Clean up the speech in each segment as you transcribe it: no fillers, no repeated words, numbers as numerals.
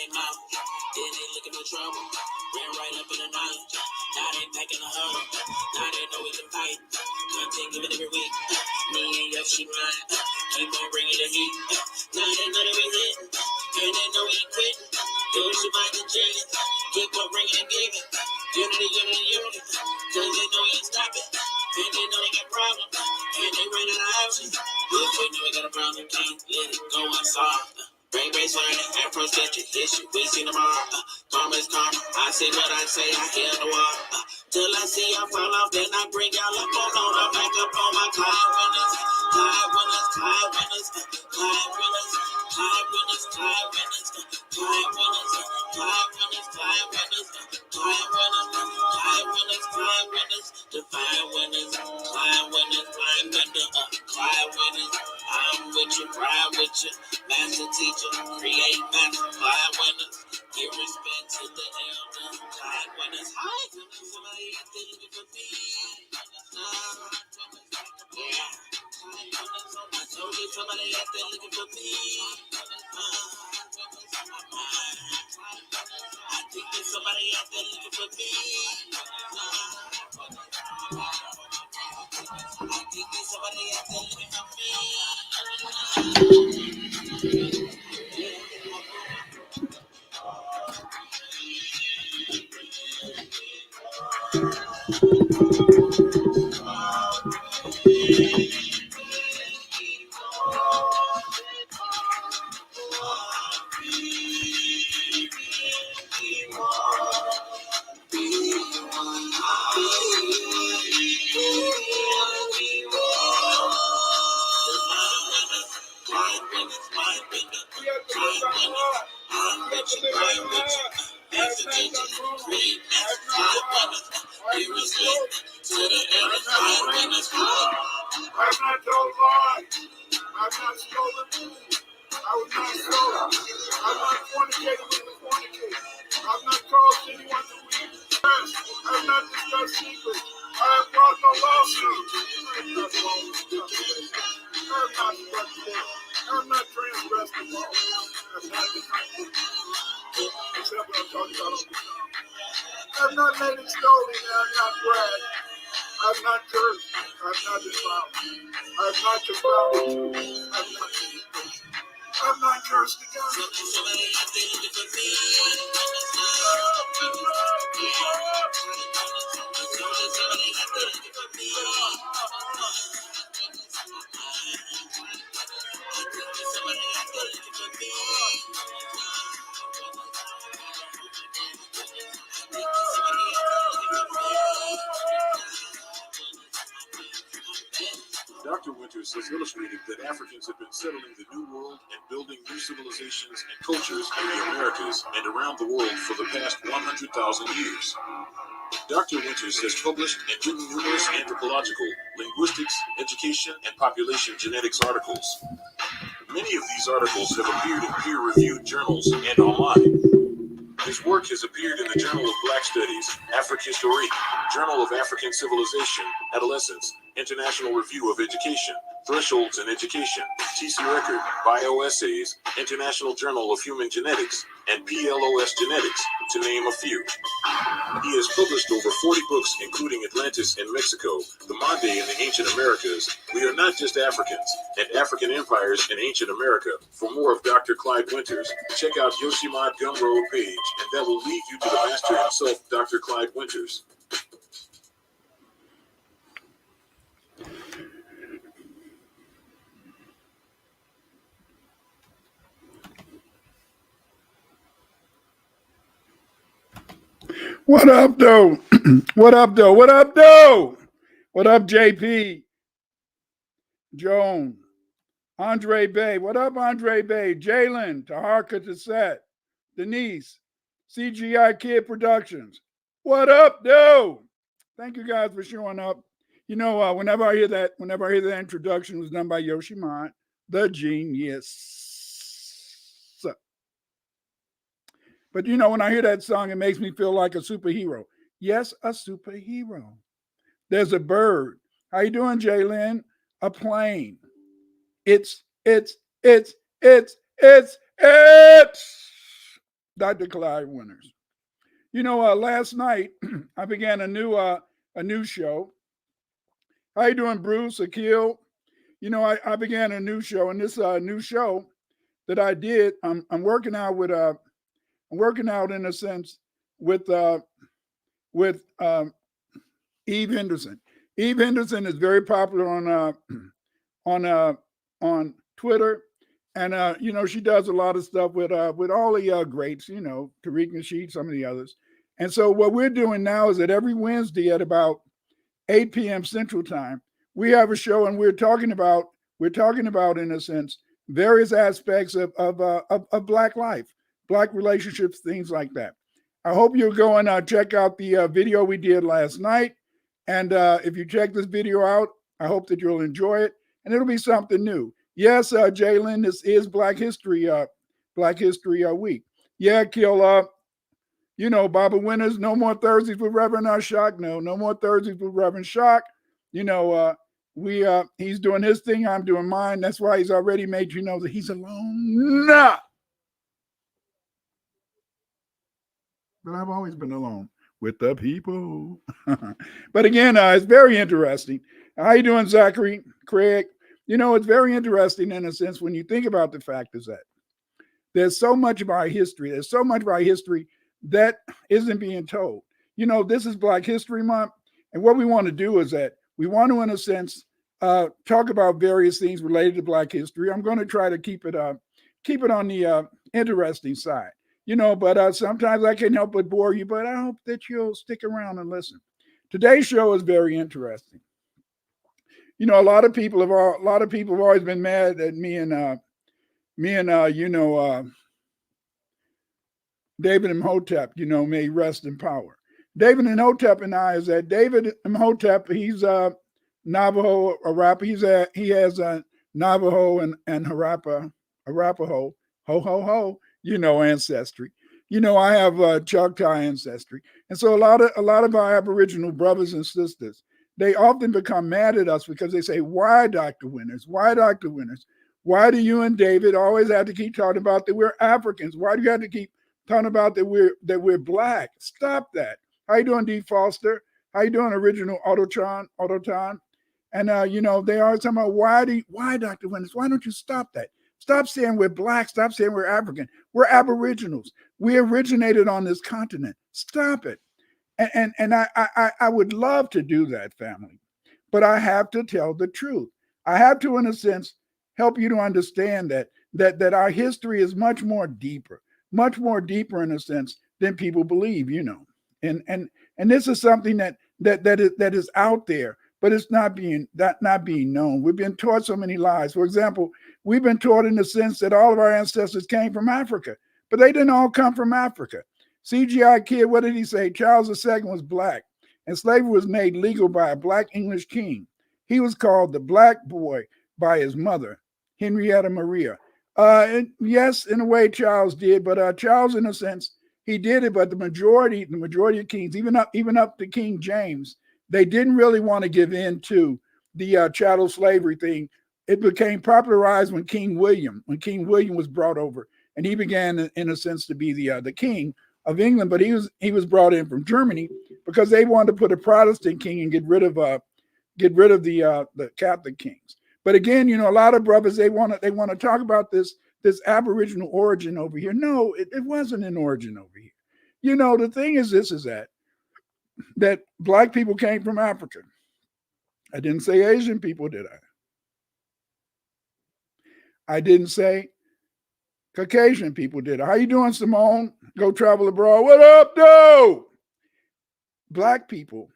their mouth. Then they looking for trouble. Ran right up in the knowledge. Now they packing a huddle. Now they know we can fight. Content given every week. Me and Yoshi mine. Keep on bringing the heat. Now they know that we hit. And they know we ain't quitting. Yoshi mind the genius. Keep on bringing and giving. Unity, unity, unity. Cause they know we ain't stopping. And they know they got problems. And they ran out of options. If we know we got a problem, can't let it go unsolved. Brain brace learning, approach that your issue. We see tomorrow. Karma is karma. I say what I say, I hear the wall. Till I see y'all fall off, then I bring y'all up on the back up on my Clyde winners. Clyde winners, Clyde winners, Clyde winners, Clyde winners, Clyde winners, Clyde winners, Clyde winners, Clyde winners, Clyde winners, Clyde winners, Clyde winners, divine winners, Clyde winners, Clyde winners, Clyde winners. I'm with you, ride with you, master teacher, create master, Clyde winners. Give respect to the elder, Clyde winners. Hi, somebody out there looking for me. Yeah, I told you somebody out there looking for me. I think there's somebody out there looking for me. I think there's somebody out there looking for me. I've not told lies. I've not stolen food. I was not stolen. I've not fornicated with the fornicator. I've not caused anyone to weep. I've not discussed secrets. I have brought no lawsuit. I'm not wrong with justice. I'm not struck. I'm not transgressed the law. I'm not defiant. Except what I'm talking about on the song. I've not made it stolen and I've not bragged. I've not cursed. I've not defiled. I've not confounded you. I've not disgraced. I've not cursed the God. Dr. Winters has illustrated that Africans have been settling the New World and building new civilizations and cultures in the Americas and around the world for the past 100,000 years. Dr. Winters has published and written numerous anthropological, linguistics, education, and population genetics articles. Many of these articles have appeared in peer-reviewed journals and online. His work has appeared in the Journal of Black Studies, Afrohistory, Journal of African Civilization, Adolescence, International Review of Education, Thresholds in Education, TC Record, Bioessays, International Journal of Human Genetics, and PLOS Genetics, to name a few. He has published over 40 books, including Atlantis in Mexico, The Mande in the Ancient Americas, We Are Not Just Africans, and African Empires in Ancient America. For more of Dr. Clyde Winters, check out Yoshimod Gumroad page, and that will lead you to the master himself, Dr. Clyde Winters. What up, though? What up, though? What up, though? What up, JP? Joan. Andre Bay. What up, Andre Bay? Jalen. Taharka Tasset. Denise. CGI Kid Productions. What up, though? Thank you guys for showing up. You know, whenever I hear that introduction was done by Yoshimon, the genius. But you know, when I hear that song, it makes me feel like a superhero. Yes, a superhero. There's a bird. How you doing, Jalen? A plane. It's. Dr. Clyde Winters. Last night I began a new show. How you doing, Bruce? Akil? I began a new show, and this new show that I did, I'm working out with I'm working out in a sense with Eve Henderson. Eve Henderson is very popular on Twitter, and she does a lot of stuff with all the greats, Tariq Nasheed, some of the others. And so what we're doing now is that every Wednesday at about 8 p.m. Central Time, we have a show, and we're talking about in a sense various aspects of Black life, Black relationships, things like that. I hope you'll go and check out the video we did last night. And if you check this video out, I hope that you'll enjoy it, and it'll be something new. Yes, Jalen, this is Black History Week. Yeah, Kill. Baba Winters, no more Thursdays with Reverend Shock. No more Thursdays with Reverend Shock. He's doing his thing, I'm doing mine. That's why he's already made you know that he's alone. Nah. But I've always been alone with the people. But again, it's very interesting. How you doing, Zachary, Craig? It's very interesting in a sense when you think about the fact is that there's so much of our history. There's so much of our history that isn't being told. This is Black History Month, and what we want to do is that we want to, in a sense, talk about various things related to Black history. I'm going to try to keep it on the interesting side. But sometimes I can't help but bore you, but I hope that you'll stick around and listen. Today's show is very interesting. A lot of people have always been mad at me and David Imhotep, may rest in power. David Imhotep and I is that David Imhotep, he's Navajo, Arapaho. He has a Navajo and Arapaho, ho, ancestry. I have Choctaw ancestry. And so a lot of our Aboriginal brothers and sisters, they often become mad at us because they say, why, Dr. Winters? Why, Dr. Winters? Why do you and David always have to keep talking about that we're Africans? Why do you have to keep talking about that we're Black? Stop that. How you doing, D. Foster? How you doing, Original Autoton? And they always talking about why, Dr. Winters? Why don't you stop that? Stop saying we're Black. Stop saying we're African. We're Aboriginals. We originated on this continent. Stop it. And I would love to do that, family, but I have to tell the truth. I have to, in a sense, help you to understand that our history is much more deeper in a sense than people believe. And this is something that is out there, but it's not being known. We've been taught so many lies. For example, we've been taught in the sense that all of our ancestors came from Africa, but they didn't all come from Africa. CGI Kid, what did he say? Charles II was Black, and slavery was made legal by a Black English king. He was called the Black Boy by his mother, Henrietta Maria. And yes, in a way, Charles did, but Charles, in a sense, he did it. But the majority of kings, even up to King James, they didn't really want to give in to the chattel slavery thing. It became popularized when King William was brought over, and he began, in a sense, to be the king of England. But he was brought in from Germany because they wanted to put a Protestant king and get rid of the Catholic kings. But again, a lot of brothers, they want to talk about this Aboriginal origin over here. No, it wasn't an origin over here. The thing is that Black people came from Africa. I didn't say Asian people, did I? I didn't say Caucasian people, did I? How you doing, Simone? Go travel abroad. What up, though? Black people,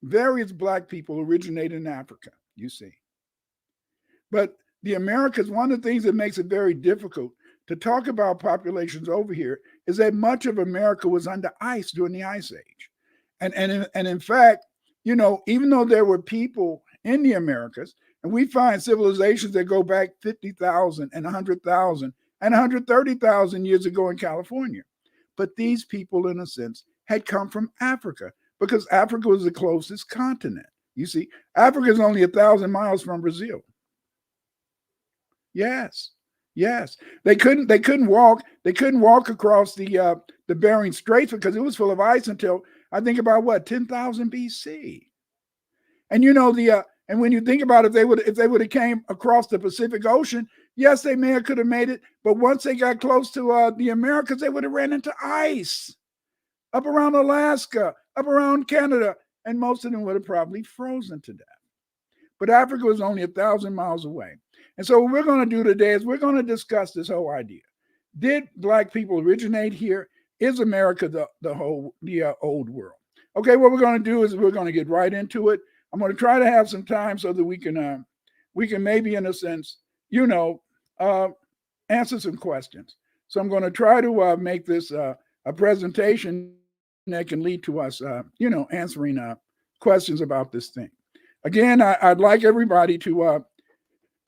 various Black people originated in Africa, you see. But the Americas, one of the things that makes it very difficult to talk about populations over here is that much of America was under ice during the Ice Age. And in fact, even though there were people in the Americas, and we find civilizations that go back 50,000 and 100,000 and 130,000 years ago in California. But these people, in a sense, had come from Africa because Africa was the closest continent. You see, Africa is only 1,000 miles from Brazil. Yes. Yes, they couldn't walk. They couldn't walk across the Bering Straits because it was full of ice until I think about what 10,000 BC. And you know and when you think about it, if they would have came across the Pacific Ocean, yes, they may have could have made it. But once they got close to the Americas, they would have ran into ice up around Alaska, up around Canada, and most of them would have probably frozen to death. But Africa was only 1,000 miles away. And so what we're going to do today is we're going to discuss this whole idea. Did Black people originate here? Is America the old world? Okay, what we're going to do is we're going to get right into it. I'm going to try to have some time so that we can maybe, in a sense, answer some questions. So I'm going to try to make this a presentation that can lead to us, answering questions about this thing. Again, I'd like everybody to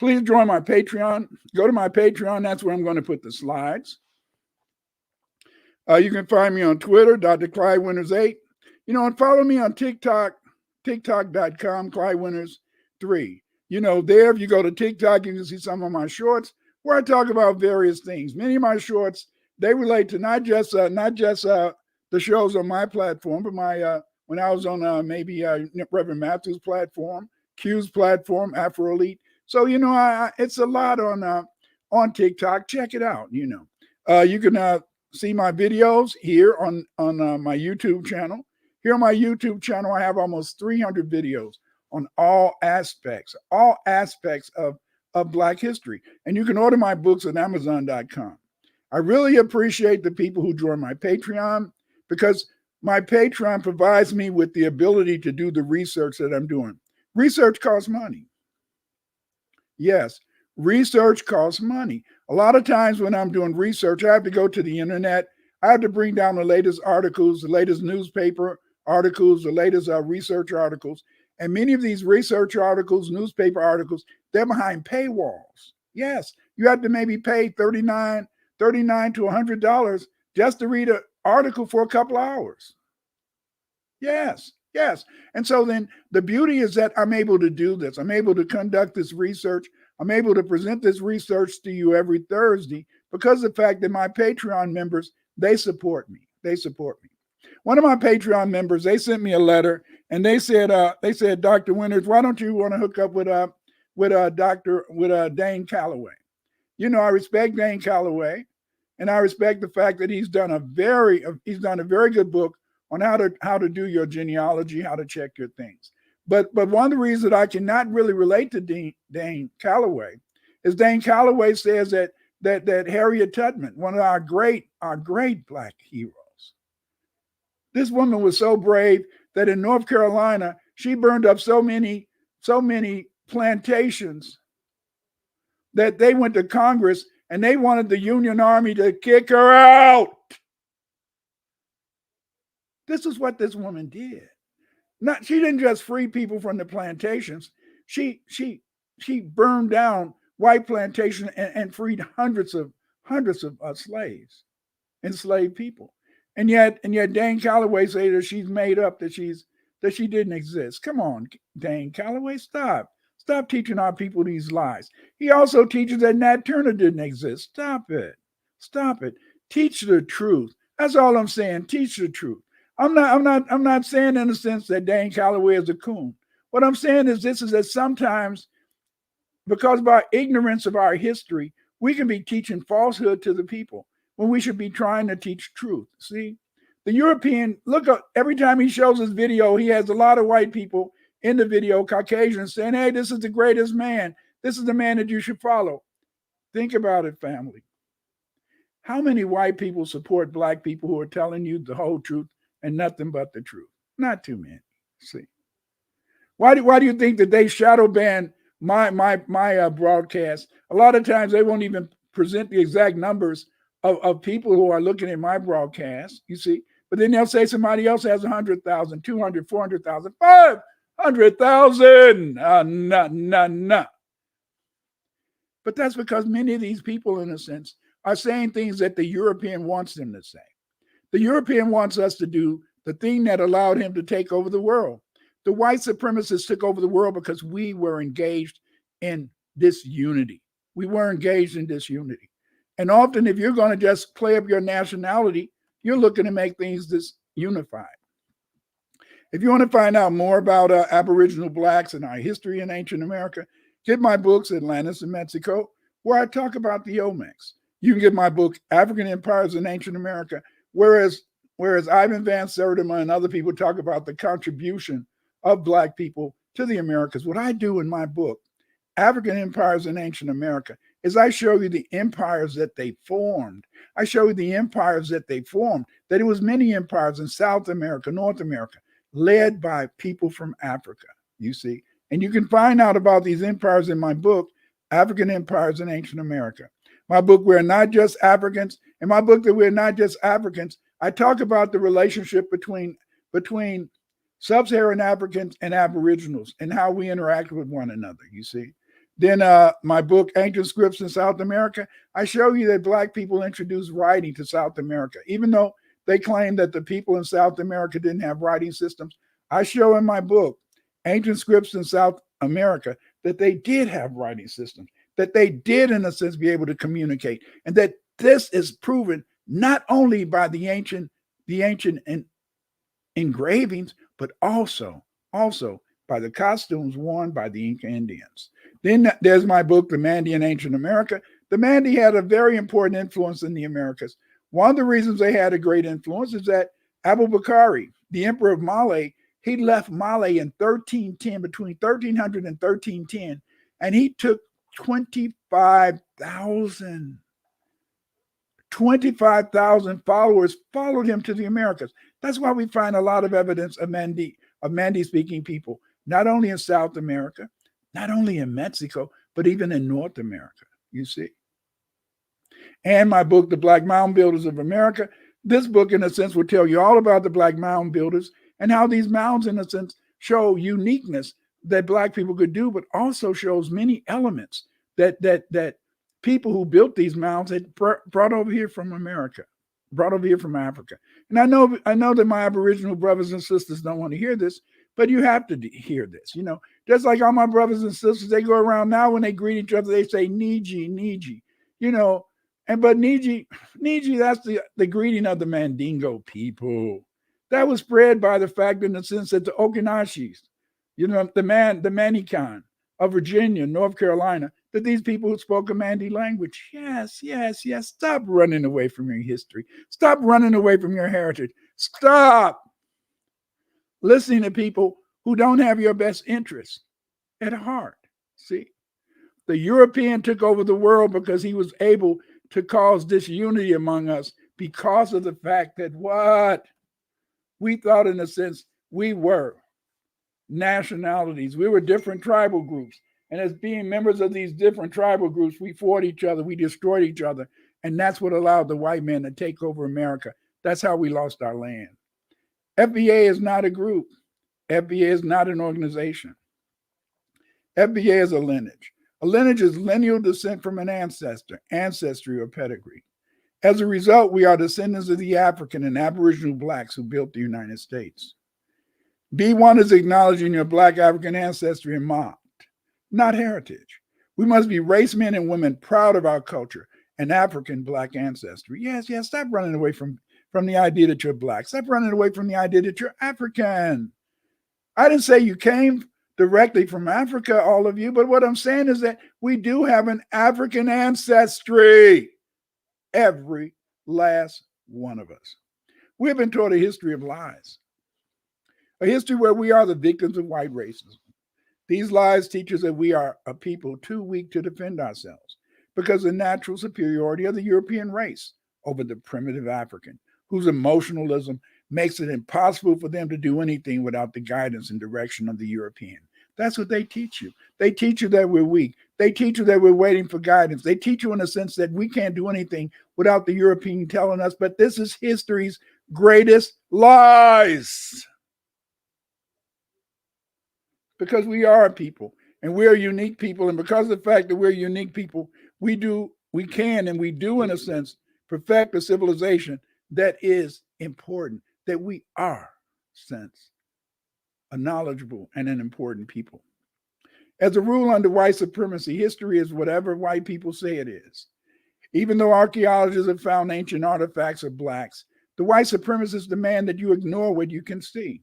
please join my Patreon. Go to my Patreon. That's where I'm going to put the slides. You can find me on Twitter, Dr. Clyde Winters 8. And follow me on TikTok, TikTok.com, Clyde Winters 3. There, if you go to TikTok, you can see some of my shorts where I talk about various things. Many of my shorts, they relate to not just the shows on my platform, but my when I was on maybe Reverend Matthew's platform, Q's platform, Afro Elite. So it's a lot on TikTok. Check it out. You can see my videos here on my YouTube channel. Here on my YouTube channel, I have almost 300 videos on all aspects of Black history. And you can order my books at Amazon.com. I really appreciate the people who join my Patreon because my Patreon provides me with the ability to do the research that I'm doing. Research costs money. Yes, research costs money. A lot of times when I'm doing research, I have to go to the internet. I have to bring down the latest articles, the latest newspaper articles, the latest research articles. And many of these research articles, newspaper articles, they're behind paywalls. Yes, you have to maybe pay $39 to $100 just to read an article for a couple hours. Yes. And so then the beauty is that I'm able to do this. I'm able to conduct this research. I'm able to present this research to you every Thursday because of the fact that my Patreon members, they support me. One of my Patreon members, they sent me a letter and they said, Dr. Winters, why don't you want to hook up with Dane Calloway? I respect Dane Calloway, and I respect the fact that he's done a very good book on how to do your genealogy, how to check your things. But one of the reasons that I cannot really relate to Dane Calloway is Dane Calloway says that Harriet Tubman, one of our great Black heroes, this woman was so brave that in North Carolina, she burned up so many plantations that they went to Congress and they wanted the Union Army to kick her out. This is what this woman did. She didn't just free people from the plantations. She burned down white plantations and freed hundreds of slaves, enslaved people. And yet Dane Calloway say that she's made up, that she didn't exist. Come on, Dane Calloway, stop teaching our people these lies. He also teaches that Nat Turner didn't exist. Stop it. Teach the truth. That's all I'm saying. Teach the truth. I'm not saying in a sense that Dane Calloway is a coon. What I'm saying is that sometimes, because of our ignorance of our history, we can be teaching falsehood to the people when we should be trying to teach truth. See, the European, look, every time he shows his video, he has a lot of white people in the video, Caucasians, saying, hey, this is the greatest man. This is the man that you should follow. Think about it, family. How many white people support Black people who are telling you the whole truth and nothing but the truth? Not too many. See, why do you think that they shadow ban my broadcast? A lot of times they won't even present the exact numbers of people who are looking at my broadcast. You see, but then they'll say somebody else has 100,000, 200, 400,000, 500,000. Nah. But that's because many of these people, in a sense, are saying things that the European wants them to say. The European wants us to do the thing that allowed him to take over the world. The white supremacists took over the world because we were engaged in disunity. We were engaged in disunity. And often, if you're going to just play up your nationality, you're looking to make things disunified. If you want to find out more about Aboriginal Blacks and our history in ancient America, get my books, Atlantis and Mexico, where I talk about the Olmecs. You can get my book, African Empires in Ancient America, whereas Ivan Van Sertima and other people talk about the contribution of Black people to the Americas. What I do in my book, African Empires in Ancient America, is I show you the empires that they formed. I show you the empires that they formed, that it was many empires in South America, North America, led by people from Africa, you see. And you can find out about these empires in my book, African Empires in Ancient America. My book, We're Not Just Africans. In my book, that We're Not Just Africans, I talk about the relationship between sub-Saharan Africans and Aboriginals and how we interact with one another, you see. Then my book, Ancient Scripts in South America, I show you that Black people introduced writing to South America. Even though they claim that the people in South America didn't have writing systems, I show in my book, Ancient Scripts in South America, that they did have writing systems, that they did, in a sense, be able to communicate, and that this is proven not only by the ancient engravings, but also by the costumes worn by the Inca Indians. Then there's my book, The Manding in Ancient America. The Manding had a very important influence in the Americas. One of the reasons they had a great influence is that Abubakari, the emperor of Male, he left Male in 1310, between 1300 and 1310, and he took 25,000 followers followed him to the Americas. That's why we find a lot of evidence of Mandi-speaking people, not only in South America, not only in Mexico, but even in North America, you see. And my book, The Black Mound Builders of America, this book, in a sense, will tell you all about the Black mound builders and how these mounds, in a sense, show uniqueness that Black people could do, but also shows many elements that people who built these mounds had brought over here from America, brought over here from Africa. And I know that my Aboriginal brothers and sisters don't want to hear this, but you have to hear this. You know, just like all my brothers and sisters, they go around now when they greet each other, they say Niji, Niji, you know. But Niji, that's the greeting of the Mandingo people. That was spread by the fact, in the sense that the Okanashis, you know, the Manikan of Virginia, North Carolina, that these people who spoke a Mandi language. Yes. Stop running away from your history. Stop running away from your heritage. Stop listening to people who don't have your best interests at heart. See, the European took over the world because he was able to cause disunity among us because of the fact that what? We thought, in a sense, we were nationalities. We were different tribal groups. And as being members of these different tribal groups, we fought each other, we destroyed each other. And that's what allowed the white men to take over America. That's how we lost our land. FBA is not a group. FBA is not an organization. FBA is a lineage. A lineage is lineal descent from an ancestry or pedigree. As a result, we are descendants of the African and Aboriginal Blacks who built the United States. B1 is acknowledging your Black African ancestry and mocked, not heritage. We must be race men and women proud of our culture and African Black ancestry. Yes, stop running away from the idea that you're Black. Stop running away from the idea that you're African. I didn't say you came directly from Africa, all of you, but what I'm saying is that we do have an African ancestry. Every last one of us. We've been taught a history of lies, a history where we are the victims of white racism. These lies teach us that we are a people too weak to defend ourselves because of the natural superiority of the European race over the primitive African, whose emotionalism makes it impossible for them to do anything without the guidance and direction of the European. That's what they teach you. They teach you that we're weak. They teach you that we're waiting for guidance. They teach you in a sense that we can't do anything without the European telling us, but this is history's greatest lies. Because we are a people and we're a unique people. And because of the fact that we're unique people, we can, and we do, in a sense, perfect a civilization that is important, that we are, sense, a knowledgeable and an important people. As a rule, under white supremacy, history is whatever white people say it is. Even though archaeologists have found ancient artifacts of blacks, the white supremacists demand that you ignore what you can see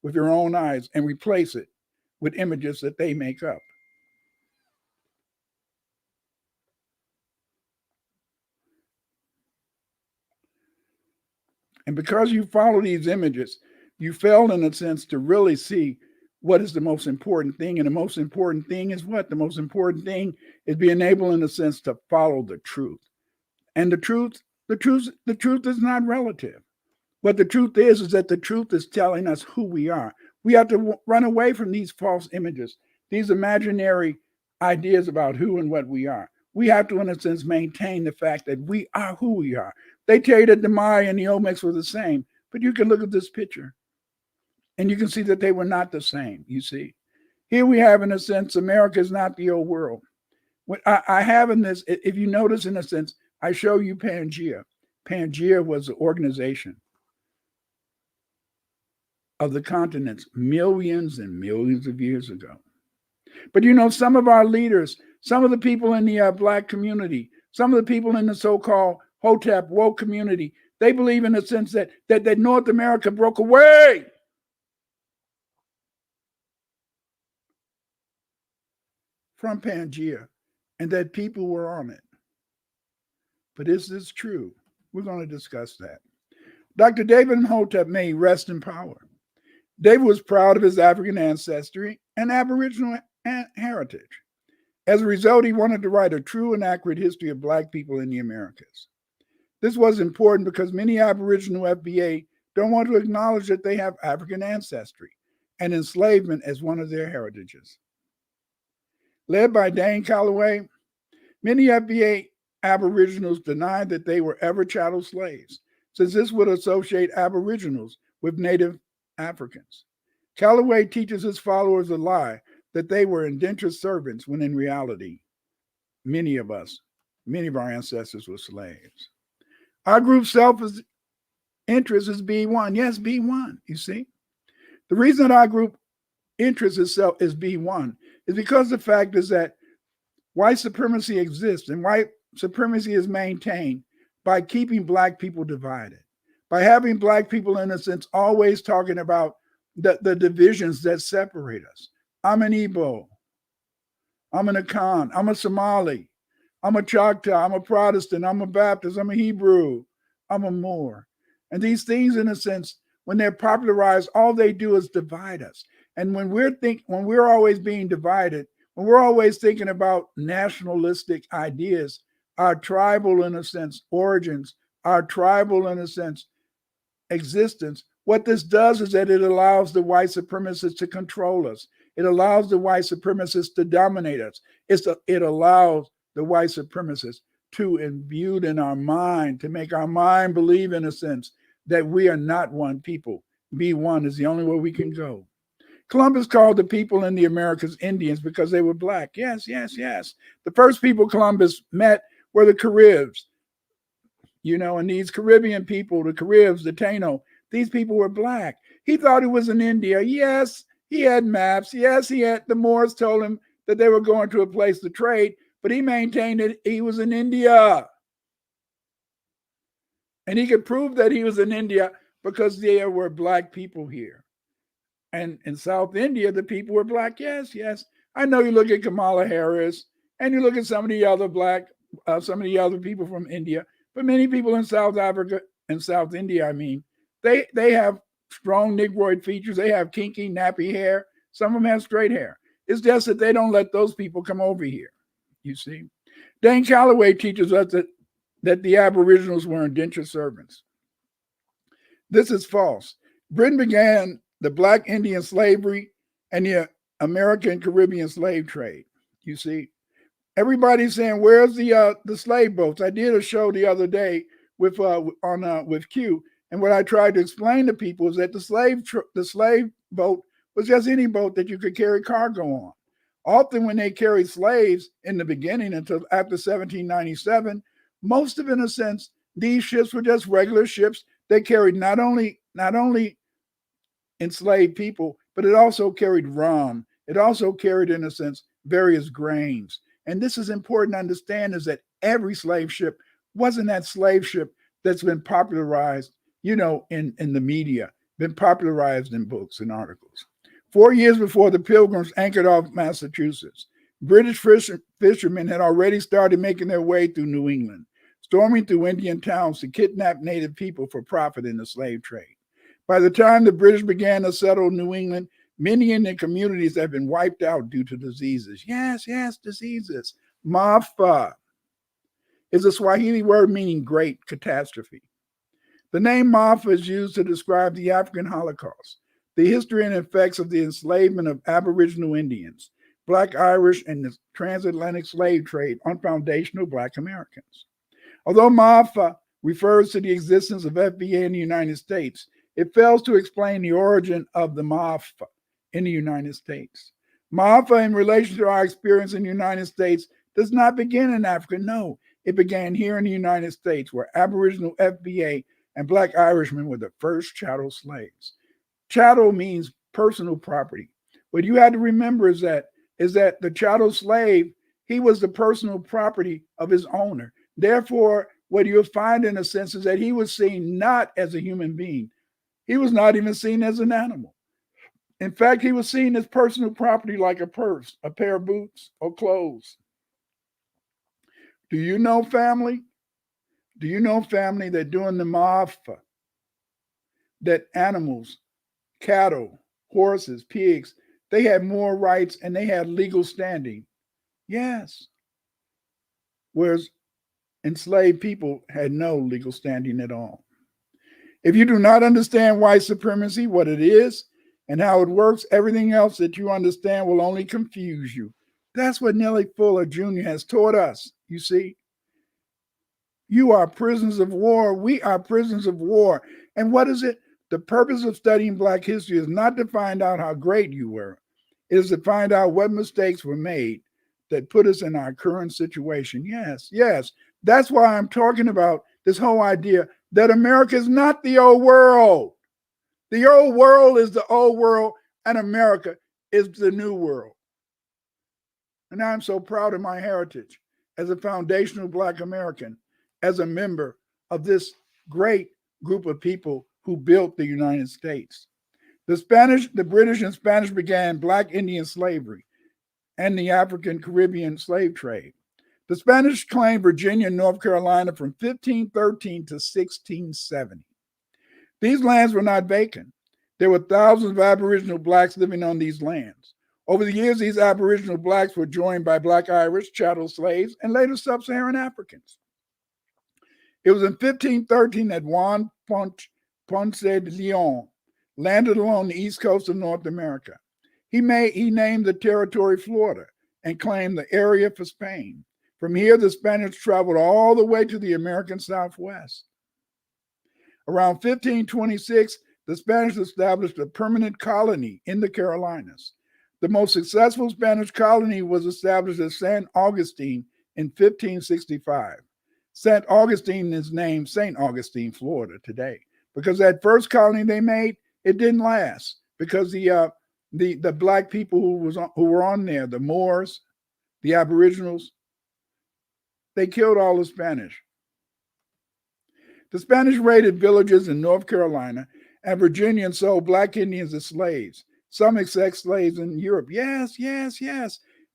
with your own eyes and replace it with images that they make up. And because you follow these images, you fail, in a sense, to really see what is the most important thing. And the most important thing is what? The most important thing is being able, in a sense, to follow the truth. And the truth is not relative. What the truth is that the truth is telling us who we are. We have to run away from these false images, these imaginary ideas about who and what we are. We have to, in a sense, maintain the fact that we are who we are. They tell you that the Maya and the Olmecs were the same, but you can look at this picture and you can see that they were not the same, you see. Here we have, in a sense, America is not the old world. What I have in this, if you notice, in a sense, I show you Pangea. Pangea was an organization of the continents millions and millions of years ago. But you know, some of our leaders, some of the people in the Black community, some of the people in the so-called Hotep woke community, they believe, in a sense, that North America broke away from Pangea and that people were on it. But is this true? We're going to discuss that. Dr. David Hotep, may he rest in power. David was proud of his African ancestry and Aboriginal heritage. As a result, he wanted to write a true and accurate history of Black people in the Americas. This was important because many Aboriginal FBA don't want to acknowledge that they have African ancestry and enslavement as one of their heritages. Led by Dane Calloway, many FBA Aboriginals denied that they were ever chattel slaves, since this would associate Aboriginals with Native Africans. Calloway teaches his followers a lie that they were indentured servants, when in reality, many of our ancestors were slaves. Our group's self-interest is B1. Yes, B1, you see. The reason that our group interest is B1 is because the fact is that white supremacy exists, and white supremacy is maintained by keeping Black people divided, by having Black people, in a sense, always talking about the divisions that separate us. I'm an Igbo, I'm an Akan, I'm a Somali, I'm a Choctaw, I'm a Protestant, I'm a Baptist, I'm a Hebrew, I'm a Moor. And these things, in a sense, when they're popularized, all they do is divide us. And when we're always being divided, when we're always thinking about nationalistic ideas, our tribal, in a sense, origins, our tribal, in a sense, existence, what this does is that it allows the white supremacists to control us. It allows the white supremacists to dominate us. It allows the white supremacists to imbue in our mind, to make our mind believe, in a sense, that we are not one people. B1 is the only way we can go. Columbus called the people in the Americas Indians because they were Black. Yes, yes, yes. The first people Columbus met were the Caribs. You know, and these Caribbean people, the Caribs, the Taino, these people were Black. He thought he was in India. Yes, he had maps. Yes, the Moors told him that they were going to a place to trade, but he maintained that he was in India. And he could prove that he was in India because there were Black people here. And in South India, the people were Black. Yes, yes. I know you look at Kamala Harris and you look at some of the other people from India, but many people in South Africa and South India, they have strong Negroid features. They have kinky, nappy hair. Some of them have straight hair. It's just that they don't let those people come over here, you see. Dane Calloway teaches us that the Aboriginals were indentured servants. This is false. Britain began the Black Indian slavery and the American Caribbean slave trade, you see. Everybody's saying, where's the slave boats? I did a show the other day with Q, and what I tried to explain to people is that the slave boat was just any boat that you could carry cargo on. Often when they carried slaves in the beginning until after 1797, most of, in a sense, these ships were just regular ships that carried not only enslaved people, but it also carried rum. It also carried, in a sense, various grains. And this is important to understand, is that every slave ship wasn't that slave ship that's been popularized, in the media, been popularized in books and articles. 4 years before the Pilgrims anchored off Massachusetts, British fishermen had already started making their way through New England, storming through Indian towns to kidnap native people for profit in the slave trade. By the time the British began to settle New England, many Indian communities had been wiped out due to diseases. Yes, diseases. Maafa is a Swahili word meaning great catastrophe. The name Maafa is used to describe the African Holocaust, the history and effects of the enslavement of Aboriginal Indians, Black Irish, and the transatlantic slave trade on foundational Black Americans. Although Maafa refers to the existence of FBA in the United States, it fails to explain the origin of the Maafa in the United States. Maafa, in relation to our experience in the United States, does not begin in Africa. No, it began here in the United States, where Aboriginal FBA and Black Irishmen were the first chattel slaves. Chattel means personal property. What you had to remember is that the chattel slave, he was the personal property of his owner. Therefore, what you'll find in a sense is that he was seen not as a human being. He was not even seen as an animal. In fact, he was seen as personal property like a purse, a pair of boots, or clothes. Do you know, family? Do you know, family, that during the Maafa, that animals, cattle, horses, pigs, they had more rights and they had legal standing? Yes. Whereas enslaved people had no legal standing at all. If you do not understand white supremacy, what it is, and how it works, everything else that you understand will only confuse you. That's what Nellie Fuller Jr. has taught us, you see. You are prisoners of war. We are prisoners of war. And what is it? The purpose of studying Black history is not to find out how great you were. It is to find out what mistakes were made that put us in our current situation. Yes. That's why I'm talking about this whole idea that America is not the old world. The old world is the old world, and America is the new world. And I'm so proud of my heritage as a foundational Black American, as a member of this great group of people who built the United States. The British and Spanish began Black Indian slavery and the African Caribbean slave trade. The Spanish claimed Virginia and North Carolina from 1513 to 1670. These lands were not vacant. There were thousands of Aboriginal Blacks living on these lands. Over the years, these Aboriginal Blacks were joined by Black Irish, chattel slaves, and later sub-Saharan Africans. It was in 1513 that Juan Ponce de Leon landed along the east coast of North America. He named the territory Florida and claimed the area for Spain. From here, the Spanish traveled all the way to the American Southwest. Around 1526, the Spanish established a permanent colony in the Carolinas. The most successful Spanish colony was established at St. Augustine in 1565. St. Augustine is named St. Augustine, Florida today, because that first colony they made, it didn't last because the Black people who were on there, the Moors, the Aboriginals, they killed all the Spanish. The Spanish raided villages in North Carolina and Virginia and sold Black Indians as slaves. Some as sex slaves in Europe. Yes.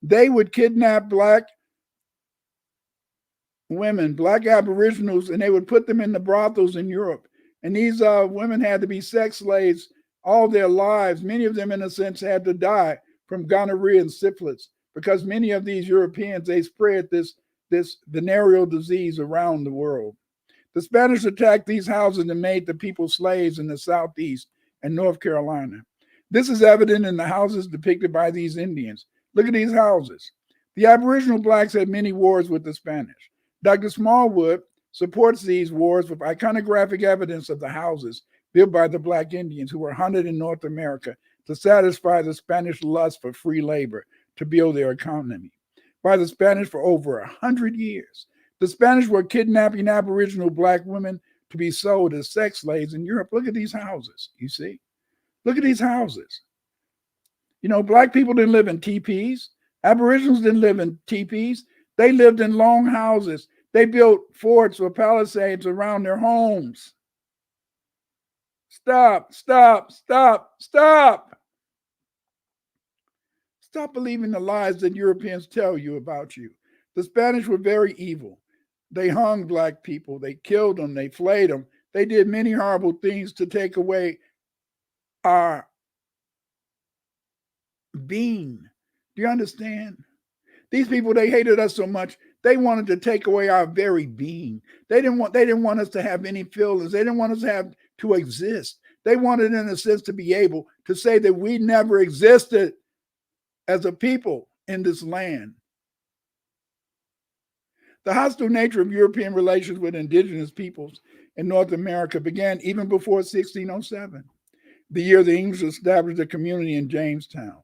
They would kidnap Black women, Black Aboriginals, and they would put them in the brothels in Europe. And these women had to be sex slaves all their lives. Many of them, in a sense, had to die from gonorrhea and syphilis because many of these Europeans, they spread this venereal disease around the world. The Spanish attacked these houses and made the people slaves in the Southeast and North Carolina. This is evident in the houses depicted by these Indians. Look at these houses. The Aboriginal Blacks had many wars with the Spanish. Dr. Smallwood supports these wars with iconographic evidence of the houses built by the Black Indians who were hunted in North America to satisfy the Spanish lust for free labor to build their economy. By the Spanish for over 100 years. The Spanish were kidnapping Aboriginal Black women to be sold as sex slaves in Europe. Look at these houses, you see? Look at these houses. You know, Black people didn't live in teepees. Aboriginals didn't live in teepees. They lived in long houses. They built forts or palisades around their homes. Stop, stop, stop, stop. Stop believing the lies that Europeans tell you about you. The Spanish were very evil. They hung black people. They killed them. They flayed them. They did many horrible things to take away our being. Do you understand? These people, they hated us so much, they wanted to take away our very being. They didn't want us to have any feelings. They didn't want us to exist. They wanted, in a sense, to be able to say that we never existed as a people in this land. The hostile nature of European relations with indigenous peoples in North America began even before 1607, the year the English established a community in Jamestown.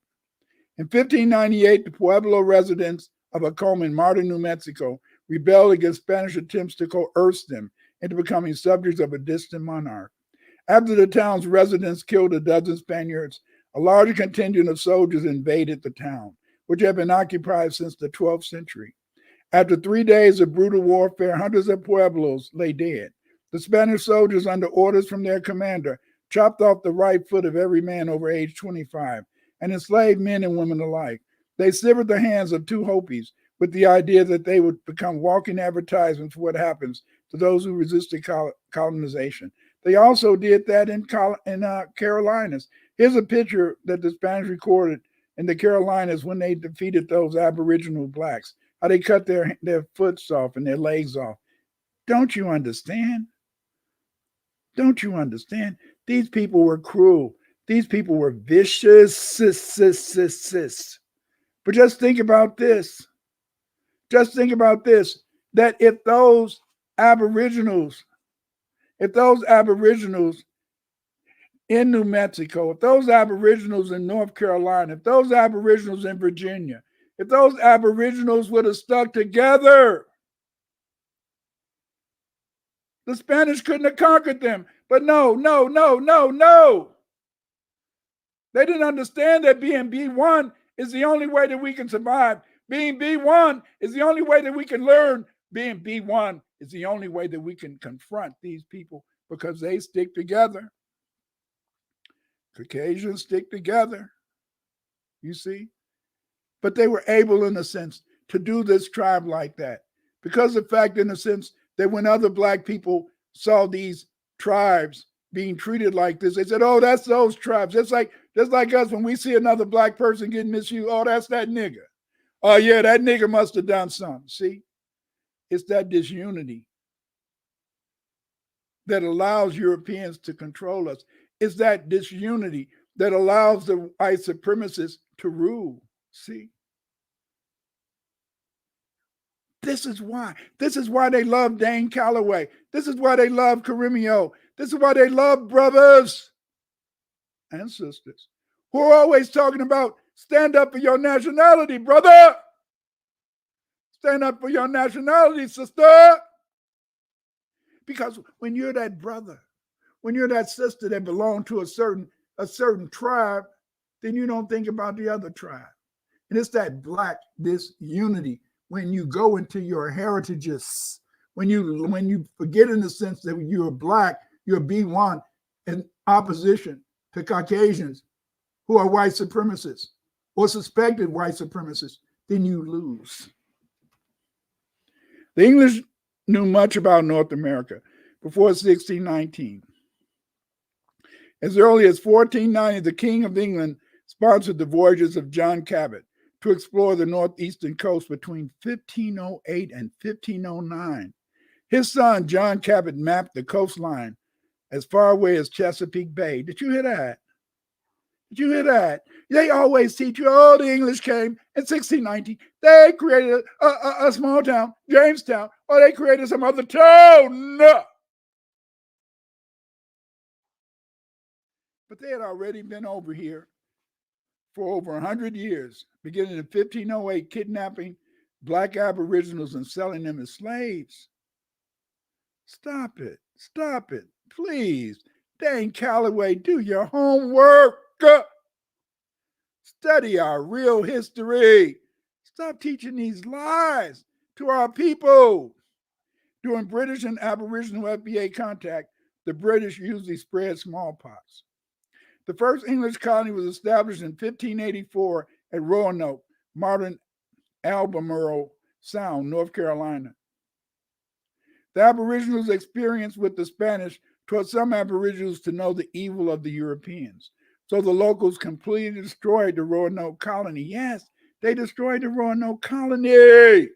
In 1598, the Pueblo residents of Acoma in modern New Mexico rebelled against Spanish attempts to coerce them into becoming subjects of a distant monarch. After the town's residents killed a dozen Spaniards, a large contingent of soldiers invaded the town, which had been occupied since the 12th century. After 3 days of brutal warfare, hundreds of Pueblos lay dead. The Spanish soldiers, under orders from their commander, chopped off the right foot of every man over age 25 and enslaved men and women alike. They severed the hands of 2 Hopis with the idea that they would become walking advertisements for what happens to those who resisted colonization. They also did that in Carolinas. Here's a picture that the Spanish recorded in the Carolinas when they defeated those Aboriginal blacks, how they cut their foots off and their legs off. Don't you understand? Don't you understand? These people were cruel. These people were vicious. But just think about this. Just think about this, that if those Aboriginals in New Mexico, if those Aboriginals in North Carolina, if those Aboriginals in Virginia, if those Aboriginals would have stuck together, the Spanish couldn't have conquered them. But no. They didn't understand that being B1 is the only way that we can survive. Being B1 is the only way that we can learn. Being B1 is the only way that we can confront these people because they stick together. Caucasians stick together, you see? But they were able, in a sense, to do this tribe like that because of the fact, in a sense, that when other black people saw these tribes being treated like this, they said, oh, that's those tribes. Just like us, when we see another black person getting misused, oh, that's that nigga. Oh, yeah, that nigga must have done something. See, it's that disunity that allows Europeans to control us. It's that disunity that allows the white supremacists to rule. See? This is why. This is why they love Dane Calloway. This is why they love Karimio. This is why they love brothers and sisters who are always talking about stand up for your nationality, brother. Stand up for your nationality, sister. Because when you're that brother, when you're that sister that belong to a certain tribe, then you don't think about the other tribe. And it's that this unity. When you go into your heritages, when you forget, in the sense that you're black, you're B1 in opposition to Caucasians who are white supremacists or suspected white supremacists, then you lose. The English knew much about North America before 1619. As early as 1490, the King of England sponsored the voyages of John Cabot to explore the northeastern coast between 1508 and 1509. His son, John Cabot, mapped the coastline as far away as Chesapeake Bay. Did you hear that? Did you hear that? They always teach you, oh, the English came in 1619. They created a small town, Jamestown, or they created some other town. No. But they had already been over here for over 100 years, beginning in 1508, kidnapping black Aboriginals and selling them as slaves. Stop it. Stop it. Please. Dane Calloway, do your homework. Study our real history. Stop teaching these lies to our people. During British and Aboriginal FBA contact, the British usually spread smallpox. The first English colony was established in 1584 at Roanoke, modern Albemarle Sound, North Carolina. The Aboriginals' experience with the Spanish taught some Aboriginals to know the evil of the Europeans. So the locals completely destroyed the Roanoke colony. Yes, they destroyed the Roanoke colony.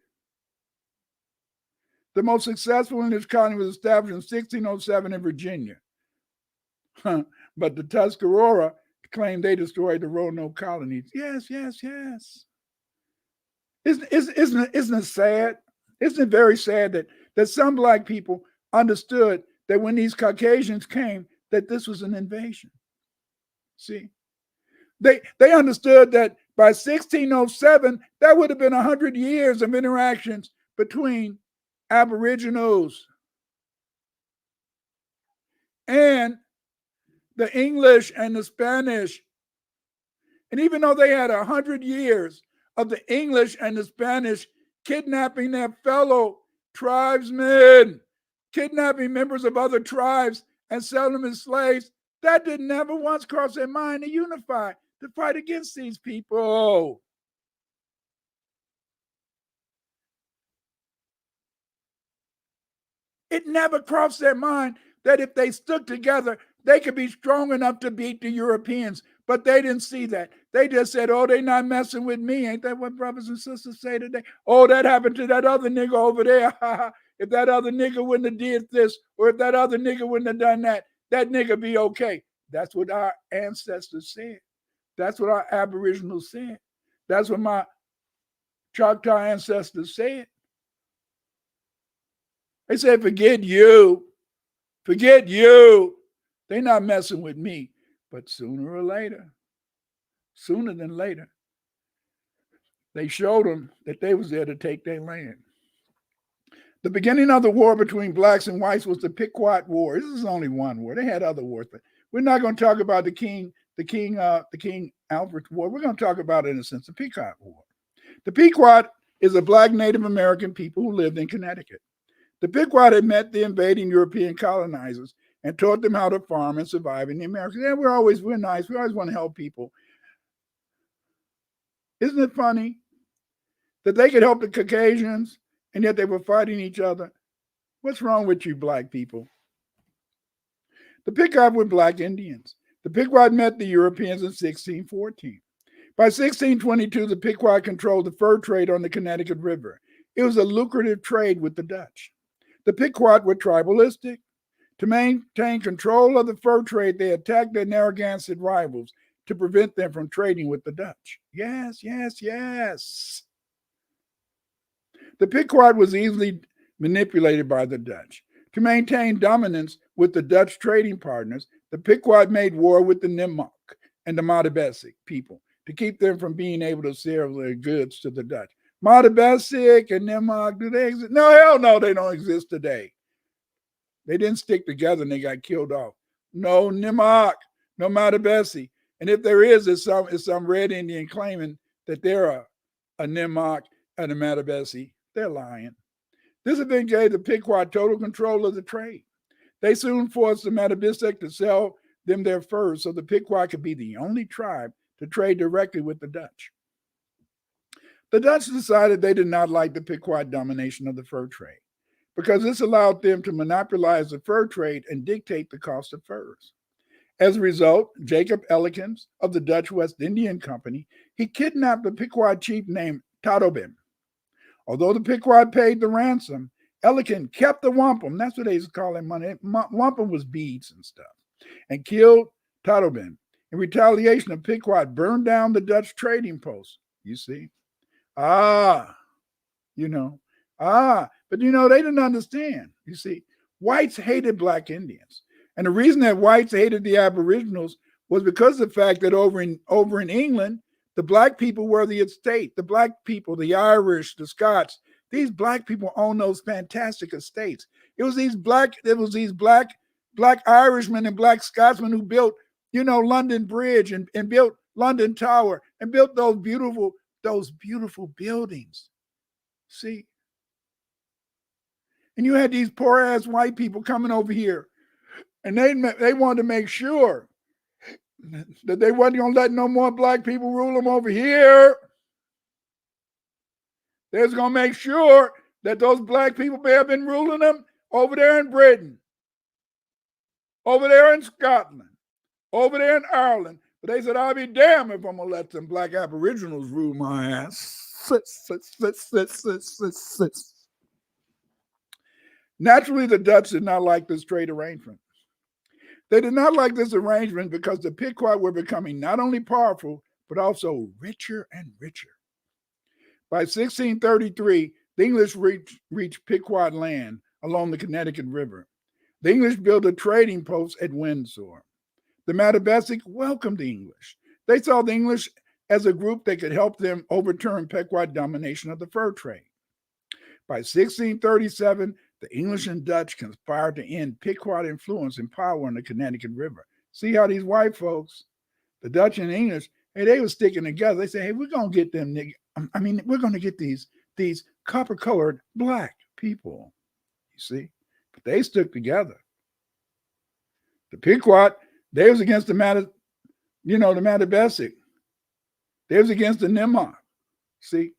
The most successful English colony was established in 1607 in Virginia. But the Tuscarora claimed they destroyed the Roanoke colonies. Yes, yes, yes. Isn't it sad? Isn't it very sad that some black people understood that when these Caucasians came, that this was an invasion? See? They understood that by 1607, that would have been 100 years of interactions between Aboriginals and the English and the Spanish. And even though they had 100 years of the English and the Spanish kidnapping their fellow tribesmen, kidnapping members of other tribes and selling them as slaves, that didn't ever once cross their mind to unify, to fight against these people. It never crossed their mind that if they stood together, they could be strong enough to beat the Europeans. But they didn't see that. They just said, oh, they not messing with me. Ain't that what brothers and sisters say today? Oh, that happened to that other nigga over there. If that other nigga wouldn't have did this, or if that other nigga wouldn't have done that, that nigga be okay. That's what our ancestors said. That's what our Aboriginals said. That's what my Choctaw ancestors said. They said, forget you. Forget you. They're not messing with me. But sooner or later, sooner than later, they showed them that they was there to take their land. The beginning of the war between blacks and whites was the Pequot War. This is only one war. They had other wars, but we're not going to talk about the King Alfred's War. We're going to talk about, in a sense, the Pequot War. The Pequot is a black Native American people who lived in Connecticut. The Pequot had met the invading European colonizers and taught them how to farm and survive in the Americas. Yeah, we're nice. We always want to help people. Isn't it funny that they could help the Caucasians and yet they were fighting each other? What's wrong with you black people? The Pequot were black Indians. The Pequot met the Europeans in 1614. By 1622, the Pequot controlled the fur trade on the Connecticut River. It was a lucrative trade with the Dutch. The Pequot were tribalistic. To maintain control of the fur trade, they attacked their Narragansett rivals to prevent them from trading with the Dutch. Yes, yes, yes. The Pequot was easily manipulated by the Dutch. To maintain dominance with the Dutch trading partners, the Pequot made war with the Nipmuc and the Matabesic people to keep them from being able to sell their goods to the Dutch. Matabesic and Nipmuc, do they exist? No, hell no, they don't exist today. They didn't stick together and they got killed off. No Nipmuc, no Matabesic. And if there is, it's some red Indian claiming that they're a Nipmuc and a Matabesic. They're lying. This event gave the Pequot total control of the trade. They soon forced the Matabesic to sell them their furs so the Pequot could be the only tribe to trade directly with the Dutch. The Dutch decided they did not like the Pequot domination of the fur trade because this allowed them to monopolize the fur trade and dictate the cost of furs. As a result, Jacob Ellikens of the Dutch West Indian Company, he kidnapped a Pequot chief named Tadobin. Although the Pequot paid the ransom, Ellikens kept the wampum. That's what they used to call him money. Wampum was beads and stuff. And killed Tadobin. In retaliation, the Pequot burned down the Dutch trading post. You see? But they didn't understand. You see, whites hated black Indians. And the reason that whites hated the Aboriginals was because of the fact that over in England, the black people were the estate. The black people, the Irish, the Scots, these black people owned those fantastic estates. It was these black Irishmen and black Scotsmen who built, London Bridge and built London Tower and built those beautiful those beautiful buildings. See? And you had these poor ass white people coming over here, and they wanted to make sure that they wasn't going to let no more black people rule them over here. They was going to make sure that those black people may have been ruling them over there in Britain, over there in Scotland, over there in Ireland. But they said, I'll be damned if I'm going to let them black Aboriginals rule my ass. Naturally, the Dutch did not like this trade arrangement. They did not like this arrangement because the Pequot were becoming not only powerful, but also richer and richer. By 1633, the English reached Pequot land along the Connecticut River. The English built a trading post at Windsor. The Mattabesic welcomed the English. They saw the English as a group that could help them overturn Pequot domination of the fur trade. By 1637, the English and Dutch conspired to end Pequot influence and power on the Connecticut River. See how these white folks, the Dutch and the English, hey, they were sticking together. They said, hey, we're going to get them we're going to get these copper-colored black people, you see. But they stuck together. The Pequot, they was against the Mattabesic. They was against the Nemaw, see.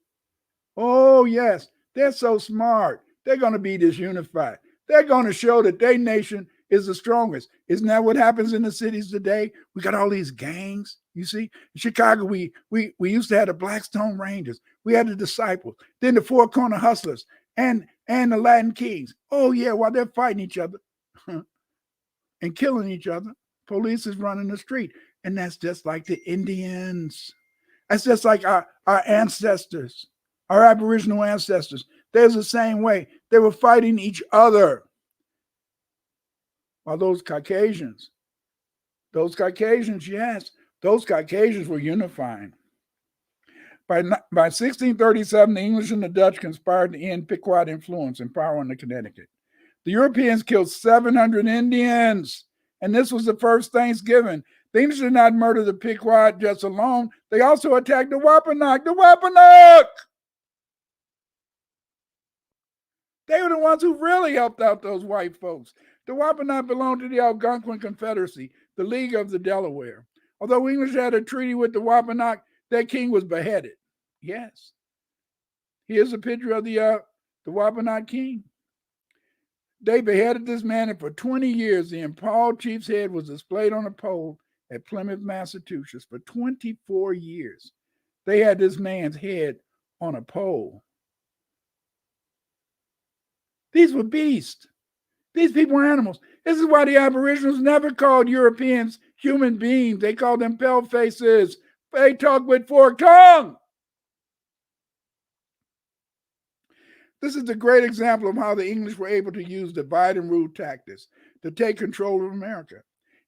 Oh, yes, they're so smart. They're going to be disunified. They're going to show that their nation is the strongest. Isn't that what happens in the cities today? We got all these gangs, you see. In Chicago, we used to have the Blackstone Rangers. We had the Disciples. Then the Four Corner Hustlers and the Latin Kings. Oh, yeah, while they're fighting each other and killing each other, police is running the street. And that's just like the Indians. That's just like our ancestors, our Aboriginal ancestors. They're the same way. They were fighting each other. While those Caucasians, yes, those Caucasians were unifying. By 1637, the English and the Dutch conspired to end Pequot influence and power on the Connecticut. The Europeans killed 700 Indians, and this was the first Thanksgiving. The English did not murder the Pequot just alone. They also attacked the Wampanoag. They were the ones who really helped out those white folks. The Wampanoag belonged to the Algonquin Confederacy, the League of the Delaware. Although English had a treaty with the Wampanoag, their king was beheaded. Yes. Here's a picture of the Wampanoag king. They beheaded this man, and for 20 years, the impaled chief's head was displayed on a pole at Plymouth, Massachusetts. For 24 years, they had this man's head on a pole. These were beasts. These people were animals. This is why the Aboriginals never called Europeans human beings. They called them pale faces. They talk with forked tongue. This is a great example of how the English were able to use divide and rule tactics to take control of America.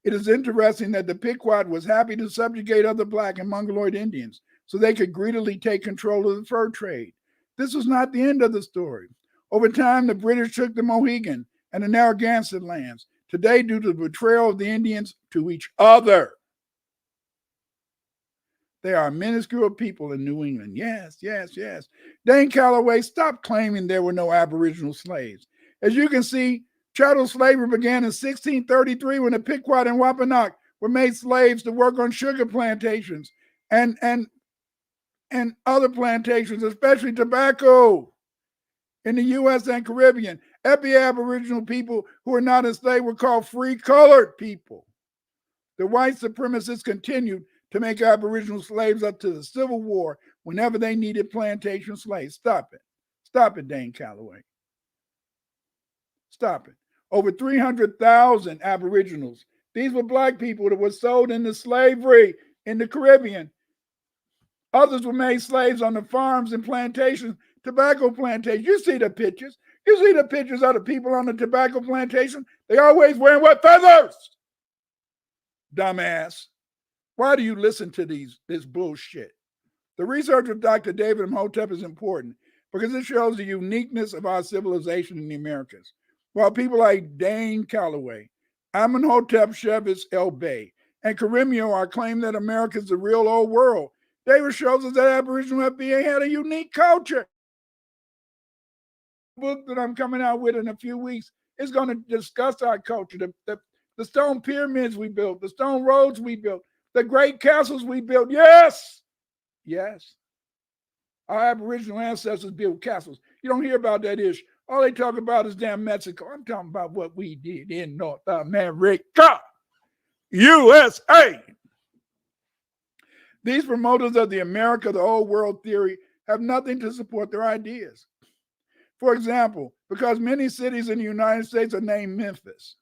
It is interesting that the Pequot was happy to subjugate other Black and Mongoloid Indians so they could greedily take control of the fur trade. This was not the end of the story. Over time, the British took the Mohegan and the Narragansett lands, today due to the betrayal of the Indians to each other. They are a minuscule people in New England. Yes. Dane Calloway, stop claiming there were no Aboriginal slaves. As you can see, chattel slavery began in 1633 when the Pequot and Wampanoag were made slaves to work on sugar plantations and other plantations, especially tobacco. In the U.S. and Caribbean, Aboriginal people who were not enslaved were called free colored people. The white supremacists continued to make Aboriginal slaves up to the Civil War whenever they needed plantation slaves. Stop it, Dane Calloway. Stop it. Over 300,000 Aboriginals. These were Black people that were sold into slavery in the Caribbean. Others were made slaves on the farms and plantations, tobacco plantations. You see the pictures. You see the pictures of the people on the tobacco plantation. They always wearing what? Feathers. Dumbass. Why do you listen to this bullshit? The research of Dr. David Imhotep is important because it shows the uniqueness of our civilization in the Americas. While people like Dane Calloway, Amenhotep Shevis El Bey, and Karimio are claiming that America is the real old world, David shows us that Aboriginal FBA had a unique culture. The book that I'm coming out with in a few weeks is going to discuss our culture, the stone pyramids we built, the stone roads we built, the great castles we built. Yes, yes. Our Aboriginal ancestors built castles. You don't hear about that ish. All they talk about is damn Mexico. I'm talking about what we did in North America, USA. These promoters of the America, the old world theory have nothing to support their ideas. For example, because many cities in the United States are named Memphis.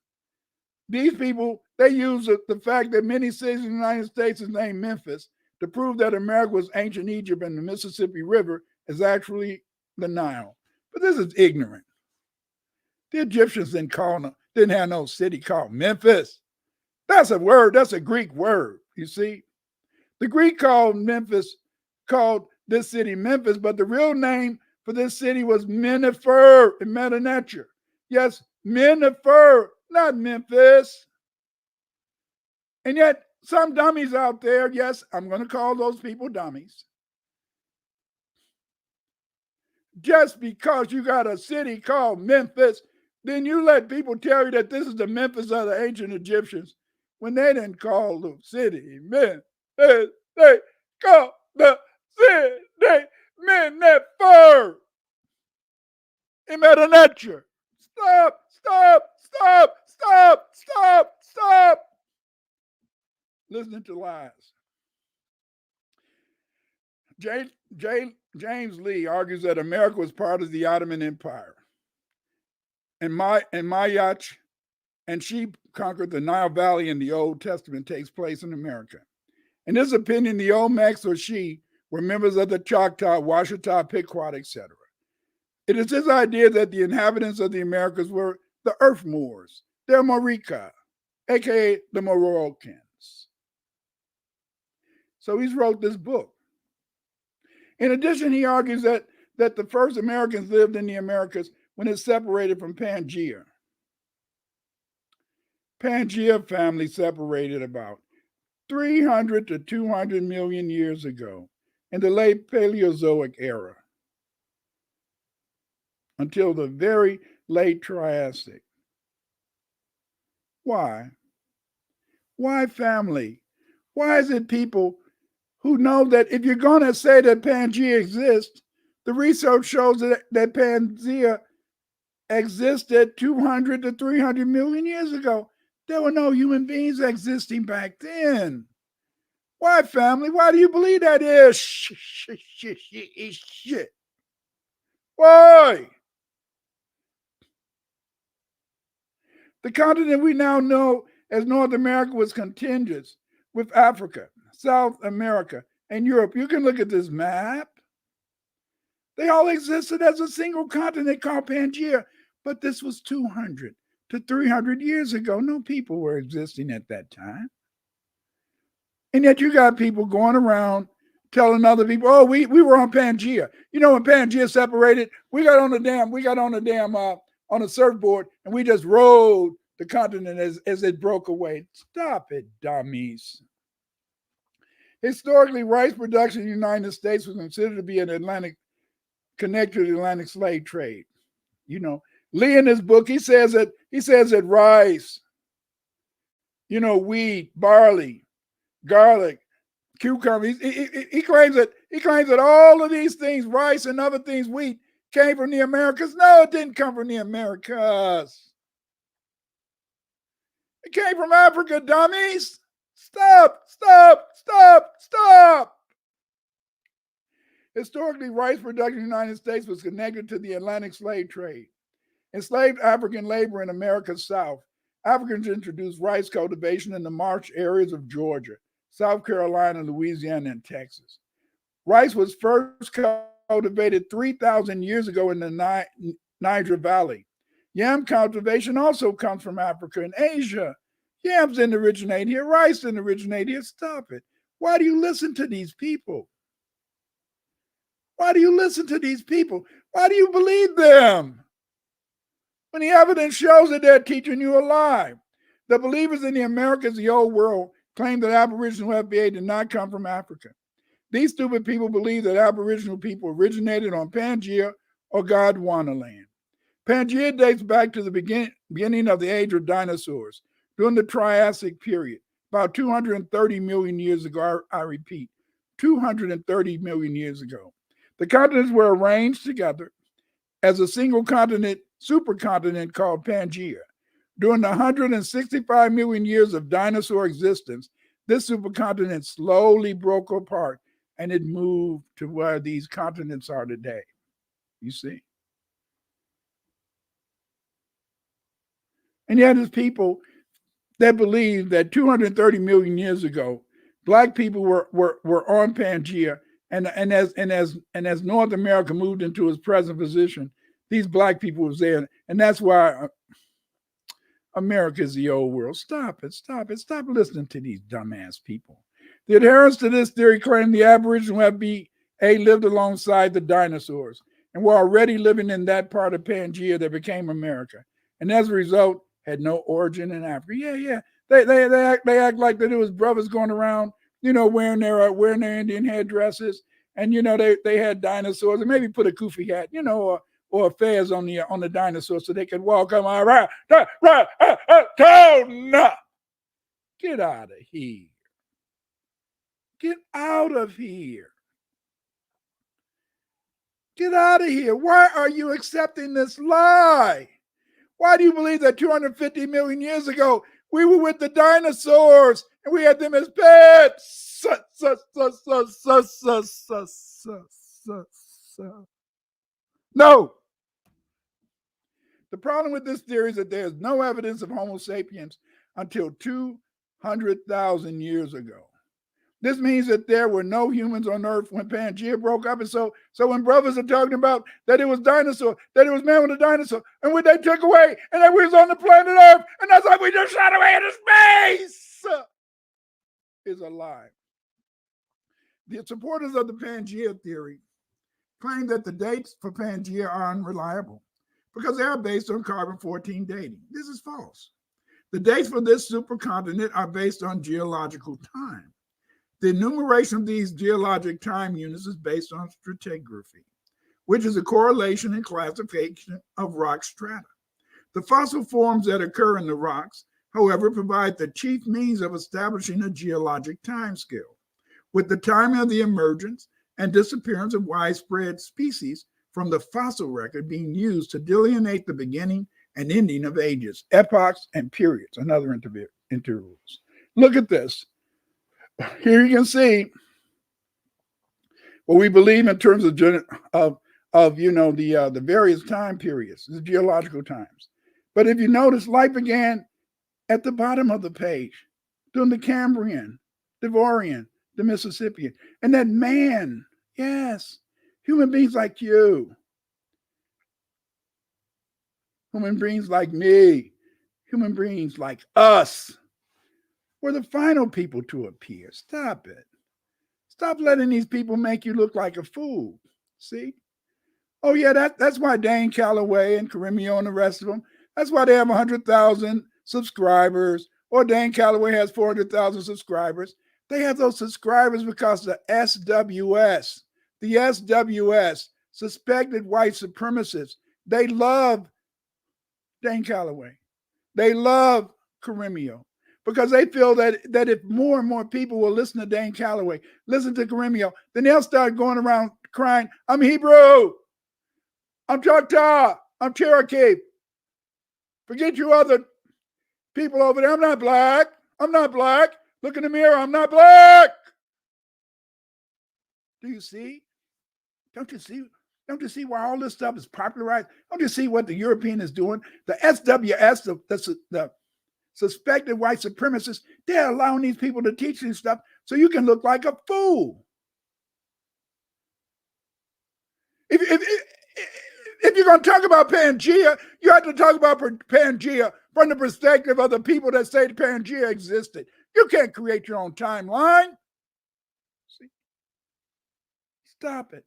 These people, they use the fact that many cities in the United States is named Memphis to prove that America was ancient Egypt and the Mississippi River is actually the Nile. But this is ignorant. The Egyptians didn't have no city called Memphis. That's a word, that's a Greek word, you see. The Greek called this city Memphis, but the real name for this city was Menifer in Meta Nature. Yes, Menifer, not Memphis. And yet, some dummies out there, yes, I'm going to call those people dummies. Just because you got a city called Memphis, then you let people tell you that this is the Memphis of the ancient Egyptians when they didn't call the city Memphis. They called the city Menifer in Meta Nature. Stop, stop, stop, stop, stop, stop. Listening to lies. James Lee argues that America was part of the Ottoman Empire. And Mayach and she conquered the Nile Valley in the Old Testament takes place in America. In his opinion, the Olmecs or she were members of the Choctaw, Washita, Pequot, etc. It is his idea that the inhabitants of the Americas were the Earth Moors, the Morika, aka the Moroccans. So he's wrote this book. In addition, he argues that the first Americans lived in the Americas when it separated from Pangaea. Pangaea family separated about 300 to 200 million years ago in the late Paleozoic era until the very late Triassic. Why? Why family? Why is it people who know that if you're going to say that Pangaea exists, the research shows that Pangaea existed 200 to 300 million years ago? There were no human beings existing back then. Why, family? Why do you believe that is? Shit. Why? The continent we now know as North America was contiguous with Africa, South America, and Europe. You can look at this map. They all existed as a single continent called Pangaea, but this was 200 to 300 years ago. No people were existing at that time. And yet you got people going around telling other people, oh, we were on Pangaea. You know, when Pangaea separated, we got on a surfboard and we just rode the continent as it broke away. Stop it, dummies. Historically, rice production in the United States was considered to be connected to the Atlantic slave trade. You know, Lee in his book, he says that rice, wheat, barley, garlic, cucumber. He claims that all of these things, rice and other things, wheat, came from the Americas. No, it didn't come from the Americas. It came from Africa, dummies. Stop. Historically, rice production in the United States was connected to the Atlantic slave trade. Enslaved African labor in America's South. Africans introduced rice cultivation in the marsh areas of Georgia, South Carolina, Louisiana, and Texas. Rice was first cultivated 3,000 years ago in the Niger Valley. Yam cultivation also comes from Africa and Asia. Yams didn't originate here. Rice didn't originate here. Stop it. Why do you listen to these people? Why do you listen to these people? Why do you believe them? When the evidence shows that they're teaching you a lie. The believers in the Americas, the old world, claim that Aboriginal FBA did not come from Africa. These stupid people believe that Aboriginal people originated on Pangaea or Gondwana land. Pangaea dates back to the beginning of the age of dinosaurs, during the Triassic period, about 230 million years ago. I repeat, 230 million years ago. The continents were arranged together as a single continent, supercontinent called Pangaea. During the 165 million years of dinosaur existence, this supercontinent slowly broke apart and it moved to where these continents are today. You see? And yet there's people that believe that 230 million years ago, Black people were on Pangaea, and as North America moved into its present position, these Black people was there, and that's why America is the old world. Stop it, stop it, stop listening to these dumbass people. The adherents to this theory claim the Aboriginal FBA lived alongside the dinosaurs and were already living in that part of Pangaea that became America, and as a result, had no origin in Africa. Yeah. They act like that it was brothers going around, wearing their Indian headdresses, and they had dinosaurs, and maybe put a kufi hat, or a fez on the dinosaur so they could walk on right. Get out of here. Get out of here. Get out of here. Why are you accepting this lie? Why do you believe that 250 million years ago we were with the dinosaurs and we had them as pets? No. The problem with this theory is that there is no evidence of Homo sapiens until 200,000 years ago. This means that there were no humans on Earth when Pangaea broke up. And so when brothers are talking about that it was dinosaur, that it was man with a dinosaur, and when they took away, and that we was on the planet Earth, and that's like we just shot away into space, is a lie. The supporters of the Pangaea theory claim that the dates for Pangaea are unreliable because they are based on carbon-14 dating. This is false. The dates for this supercontinent are based on geological time. The enumeration of these geologic time units is based on stratigraphy, which is a correlation and classification of rock strata. The fossil forms that occur in the rocks, however, provide the chief means of establishing a geologic timescale, with the time of the emergence and disappearance of widespread species from the fossil record being used to delineate the beginning and ending of ages, epochs, and periods, and other intervals. Look at this. Here you can see what we believe in terms of the various time periods, the geological times. But if you notice, life began at the bottom of the page during the Cambrian, Devonian, the Mississippian, and that man, yes, human beings like you, human beings like me, human beings like us, were the final people to appear. Stop it. Stop letting these people make you look like a fool. See? Oh, yeah, that's why Dane Calloway and Karimio and the rest of them, that's why they have 100,000 subscribers, or Dane Calloway has 400,000 subscribers. They have those subscribers because the SWS, suspected white supremacists, they love Dane Calloway. They love Karimio, because they feel that if more and more people will listen to Dane Calloway, listen to Karimio, then they'll start going around crying, I'm Hebrew, I'm Choctaw, I'm Cherokee. Forget you other people over there. I'm not black. Look in the mirror, I'm not black. Do you see? Don't you see? Don't you see why all this stuff is popularized? Don't you see what the European is doing? The SWS, the suspected white supremacists, they're allowing these people to teach this stuff so you can look like a fool. If you're going to talk about Pangaea, you have to talk about Pangaea from the perspective of the people that say Pangaea existed. You can't create your own timeline. See? Stop it.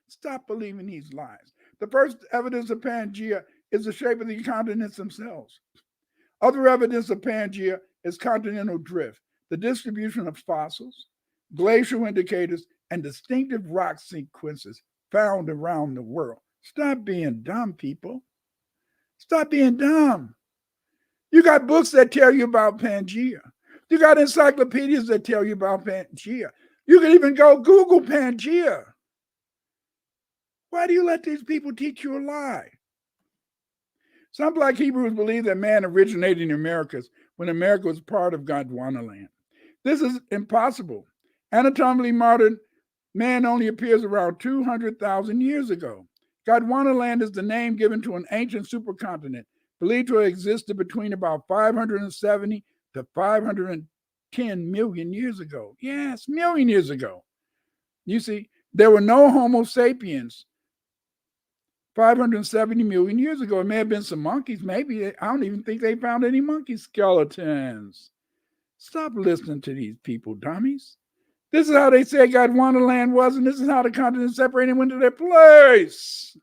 Stop believing these lies. The first evidence of Pangaea is the shape of the continents themselves. Other evidence of Pangaea is continental drift, the distribution of fossils, glacial indicators, and distinctive rock sequences found around the world. Stop being dumb, people. Stop being dumb. You got books that tell you about Pangea. You got encyclopedias that tell you about Pangea. You can even go Google Pangea. Why do you let these people teach you a lie? Some Black Hebrews believe that man originated in the Americas when America was part of Gondwanaland. This is impossible. Anatomically modern man only appears around 200,000 years ago. Gondwanaland is the name given to an ancient supercontinent believed to have existed between about 570 to 510 million years ago. Yes, million years ago. You see, there were no Homo sapiens 570 million years ago. It may have been some monkeys. Maybe. I don't even think they found any monkey skeletons. Stop listening to these people, dummies. This is how they say Gondwanaland was, and this is how the continent separated and went to their place.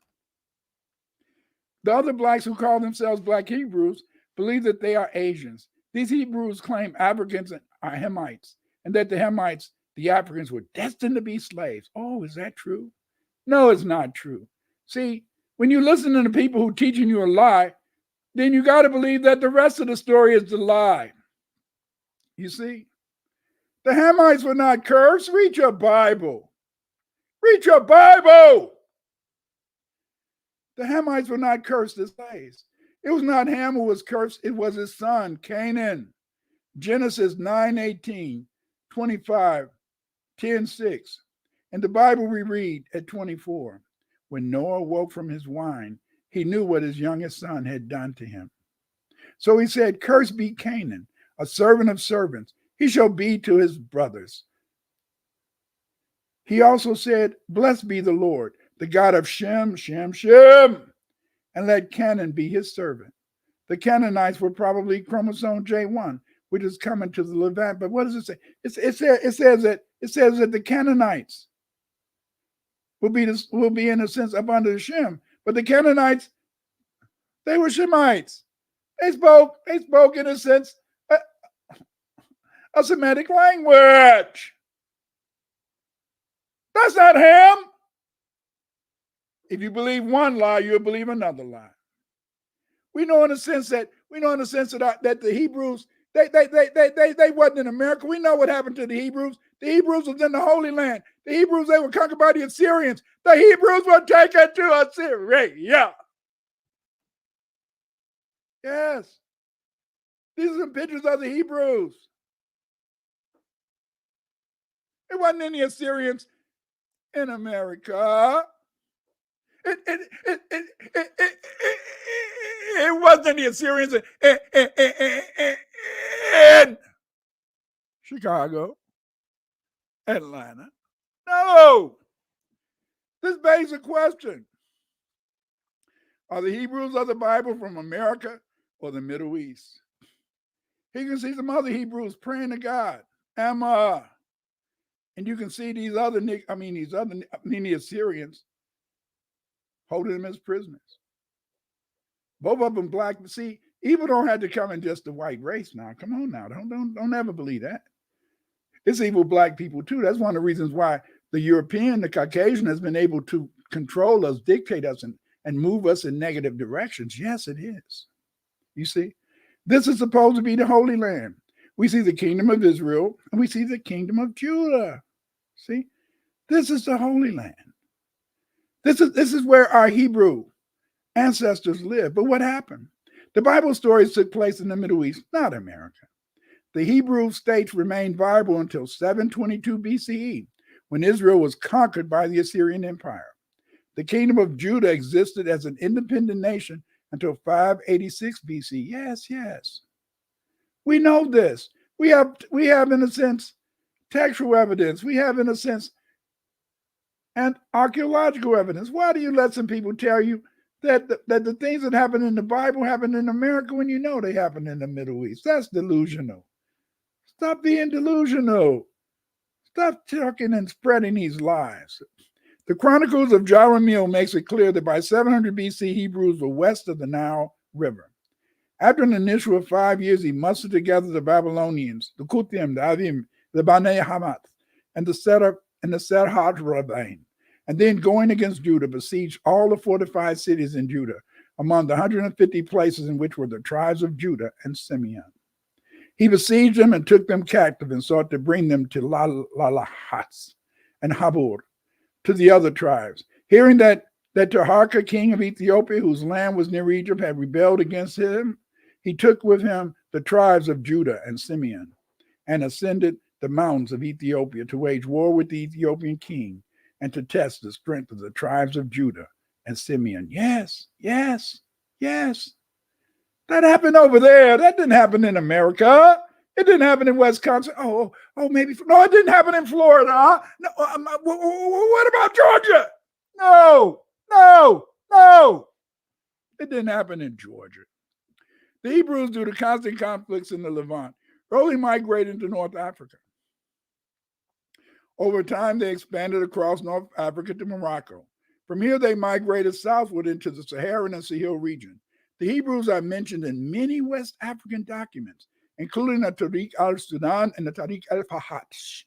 The other blacks who call themselves Black Hebrews believe that they are Asians. These Hebrews claim Africans are Hamites, and that the Hamites, the Africans, were destined to be slaves. Oh, is that true? No, it's not true. See, when you listen to the people who are teaching you a lie, then you got to believe that the rest of the story is the lie. You see? The Hamites were not cursed. Read your Bible. Read your Bible. The Hamites were not cursed as slaves. It was not Ham who was cursed. It was his son, Canaan. Genesis 9:18, 25, 10:6. In the Bible we read at 24, when Noah woke from his wine, he knew what his youngest son had done to him. So he said, cursed be Canaan, a servant of servants. He shall be to his brothers. He also said, blessed be the Lord, the God of Shem, and let Canaan be his servant. The Canaanites were probably chromosome J1, which is coming to the Levant. But what does it say? It says that the Canaanites will be in a sense up under Shem. But the Canaanites, they were Shemites. They spoke in a sense a Semitic language. That's not Ham. If you believe one lie, you'll believe another lie. We know in a sense that the Hebrews they wasn't in America. We know what happened to the Hebrews. The Hebrews was in the Holy Land. The Hebrews, they were conquered by the Assyrians. The Hebrews were taken to Assyria. Yes. These are some pictures of the Hebrews. There wasn't any Assyrians in America. It wasn't any Assyrians in Chicago, Atlanta. No. This begs a question. Are the Hebrews of the Bible from America or the Middle East? You can see some other Hebrews praying to God. Emma. And you can see the Assyrians holding them as prisoners. Both of them black. See, evil don't have to come in just the white race now. Come on now. Don't ever believe that. It's evil black people too. That's one of the reasons why the European, the Caucasian has been able to control us, dictate us, and move us in negative directions. Yes, it is. You see, this is supposed to be the Holy Land. We see the kingdom of Israel and we see the kingdom of Judah. See, this is the Holy Land. This is where our Hebrew ancestors lived. But what happened? The Bible stories took place in the Middle East, not America. The Hebrew states remained viable until 722 BCE, when Israel was conquered by the Assyrian Empire. The kingdom of Judah existed as an independent nation until 586 BC. Yes. We know this. We have, in a sense, textual evidence. We have, in a sense, and archaeological evidence. Why do you let some people tell you that the things that happen in the Bible happen in America when you know they happen in the Middle East? That's delusional. Stop being delusional. Stop talking and spreading these lies. The Chronicles of Jeremiah makes it clear that by 700 BC, Hebrews were west of the Nile River. After an initial of 5 years, he mustered together the Babylonians, the Kutim, the Avim, the Bnei Hamath, and the and the Serhat ravine, and then going against Judah, besieged all the fortified cities in Judah, among the 150 places in which were the tribes of Judah and Simeon. He besieged them and took them captive and sought to bring them to Lalahats and Habur, to the other tribes. Hearing that Taharka, king of Ethiopia, whose land was near Egypt, had rebelled against him, he took with him the tribes of Judah and Simeon and ascended the mountains of Ethiopia to wage war with the Ethiopian king and to test the strength of the tribes of Judah and Simeon. Yes, yes, yes. That happened over there. That didn't happen in America. It didn't happen in Wisconsin. Oh, maybe. No, it didn't happen in Florida. No, what about Georgia? No. It didn't happen in Georgia. The Hebrews, due to constant conflicts in the Levant, early migrated to North Africa. Over time, they expanded across North Africa to Morocco. From here, they migrated southward into the Saharan and Sahel region. The Hebrews are mentioned in many West African documents, including the Tariq al-Sudan and the Tariq al-Fahat.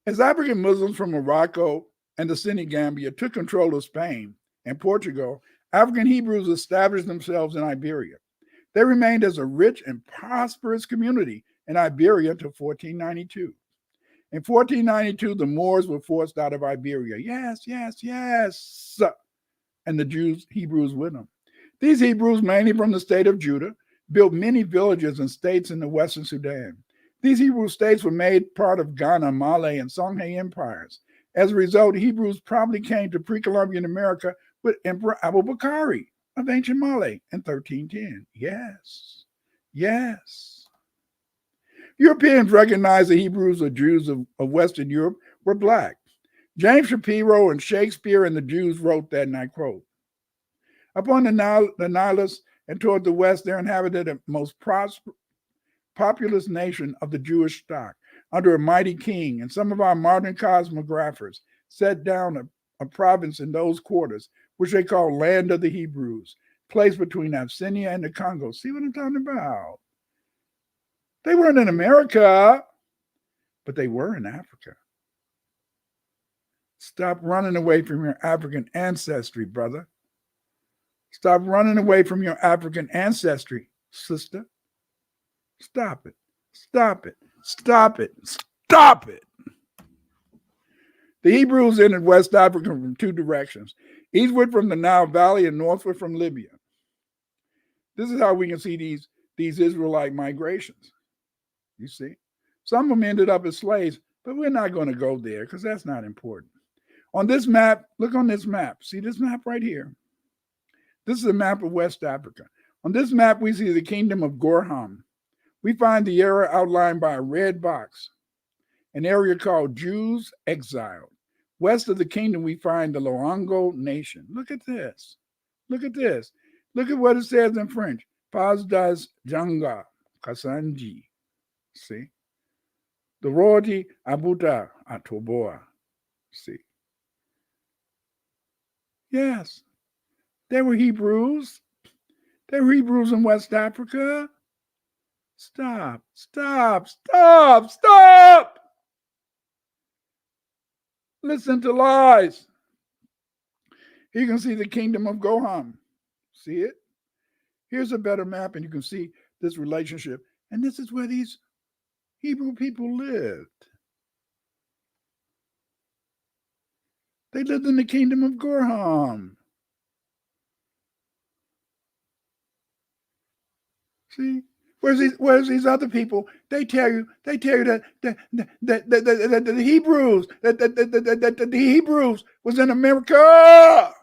As African Muslims from Morocco and the Senegambia took control of Spain and Portugal, African Hebrews established themselves in Iberia. They remained as a rich and prosperous community in Iberia until 1492. In 1492, the Moors were forced out of Iberia. Yes. And the Hebrews with them. These Hebrews, mainly from the state of Judah, built many villages and states in the western Sudan. These Hebrew states were made part of Ghana, Malay, and Songhai empires. As a result, Hebrews probably came to pre-Columbian America with Emperor Abubakari of ancient Malay in 1310. Yes. Europeans recognized the Hebrews or Jews of Western Europe were black. James Shapiro and Shakespeare and the Jews wrote that, and I quote, "Upon the Nilus and toward the west, there inhabited a most populous nation of the Jewish stock, under a mighty king, and some of our modern cosmographers set down a province in those quarters, which they call Land of the Hebrews, placed between Abyssinia and the Congo." See what I'm talking about? They weren't in America, but they were in Africa. Stop running away from your African ancestry, brother. Stop running away from your African ancestry, sister. Stop it. The Hebrews entered West Africa from two directions, eastward from the Nile Valley and northward from Libya. This is how we can see these Israelite migrations. You see? Some of them ended up as slaves, but we're not going to go there because that's not important. On this map, look on this map. See this map right here? This is a map of West Africa. On this map, we see the kingdom of Gorham. We find the area outlined by a red box, an area called Jews exiled. West of the kingdom, we find the Loango nation. Look at this. Look at what it says in French. Paz das Janga, Kasanji. See? The royalty Abuta Atoboa. See? Yes. There were Hebrews. There were Hebrews in West Africa. Stop. Listen to lies. Here you can see the kingdom of Goham. See it? Here's a better map, and you can see this relationship. And this is where these Hebrew people lived. They lived in the kingdom of Gorham. See? Where's these other people? They tell you that the Hebrews was in America.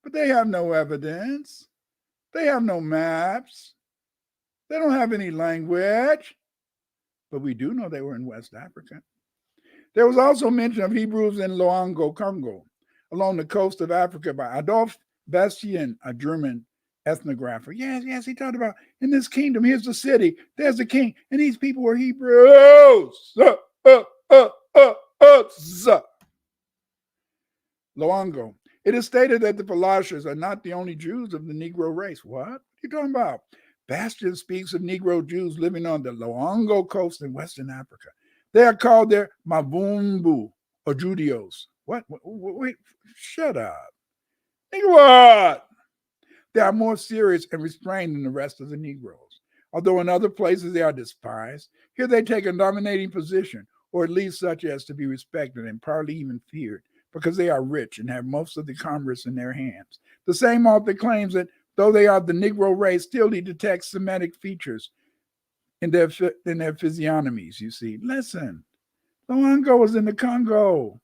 But they have no evidence. They have no maps. They don't have any language. But we do know they were in West Africa. There was also mention of Hebrews in Loango, Congo, along the coast of Africa by Adolf Bastien, a German ethnographer. Yes, he talked about in this kingdom, here's the city, there's the king, and these people were Hebrews. Loango. It is stated that the Falashas are not the only Jews of the Negro race. What are you talking about? Bastian speaks of Negro Jews living on the Luango coast in Western Africa. They are called their Mavumbu, or Judeos. What? Wait, shut up. Think what? They are more serious and restrained than the rest of the Negroes. Although in other places they are despised, here they take a dominating position, or at least such as to be respected and partly even feared, because they are rich and have most of the commerce in their hands. The same author claims that though they are the Negro race, still he detects Semitic features in their physiognomies, you see. Listen, Luango was in the Congo.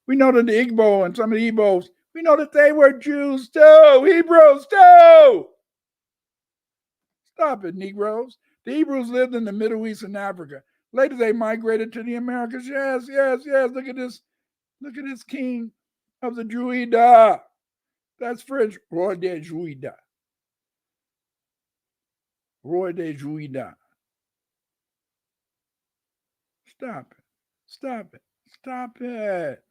We know that the Igbo and some of the Igbos, we know that they were Jews too, Hebrews too. Stop it, Negroes. The Hebrews lived in the Middle East and Africa. Later they migrated to the Americas. Yes. Look at this king of the Druida. That's French. Roi de Druida. Roi de Druida. Stop it. Stop it. Stop it.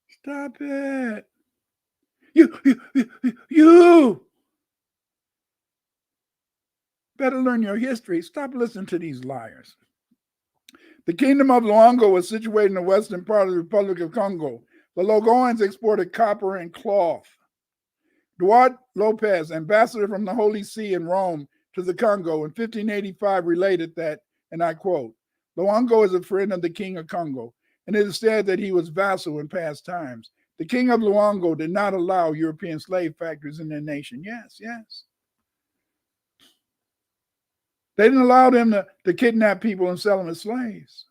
Stop it. You better learn your history. Stop listening to these liars. The kingdom of Luango was situated in the western part of the Republic of Congo. The Logoans exported copper and cloth. Duarte Lopez, ambassador from the Holy See in Rome to the Congo in 1585, related that, and I quote, Luango is a friend of the king of Congo, and it is said that he was vassal in past times. The king of Luango did not allow European slave factories in their nation. Yes. They didn't allow them to kidnap people and sell them as slaves.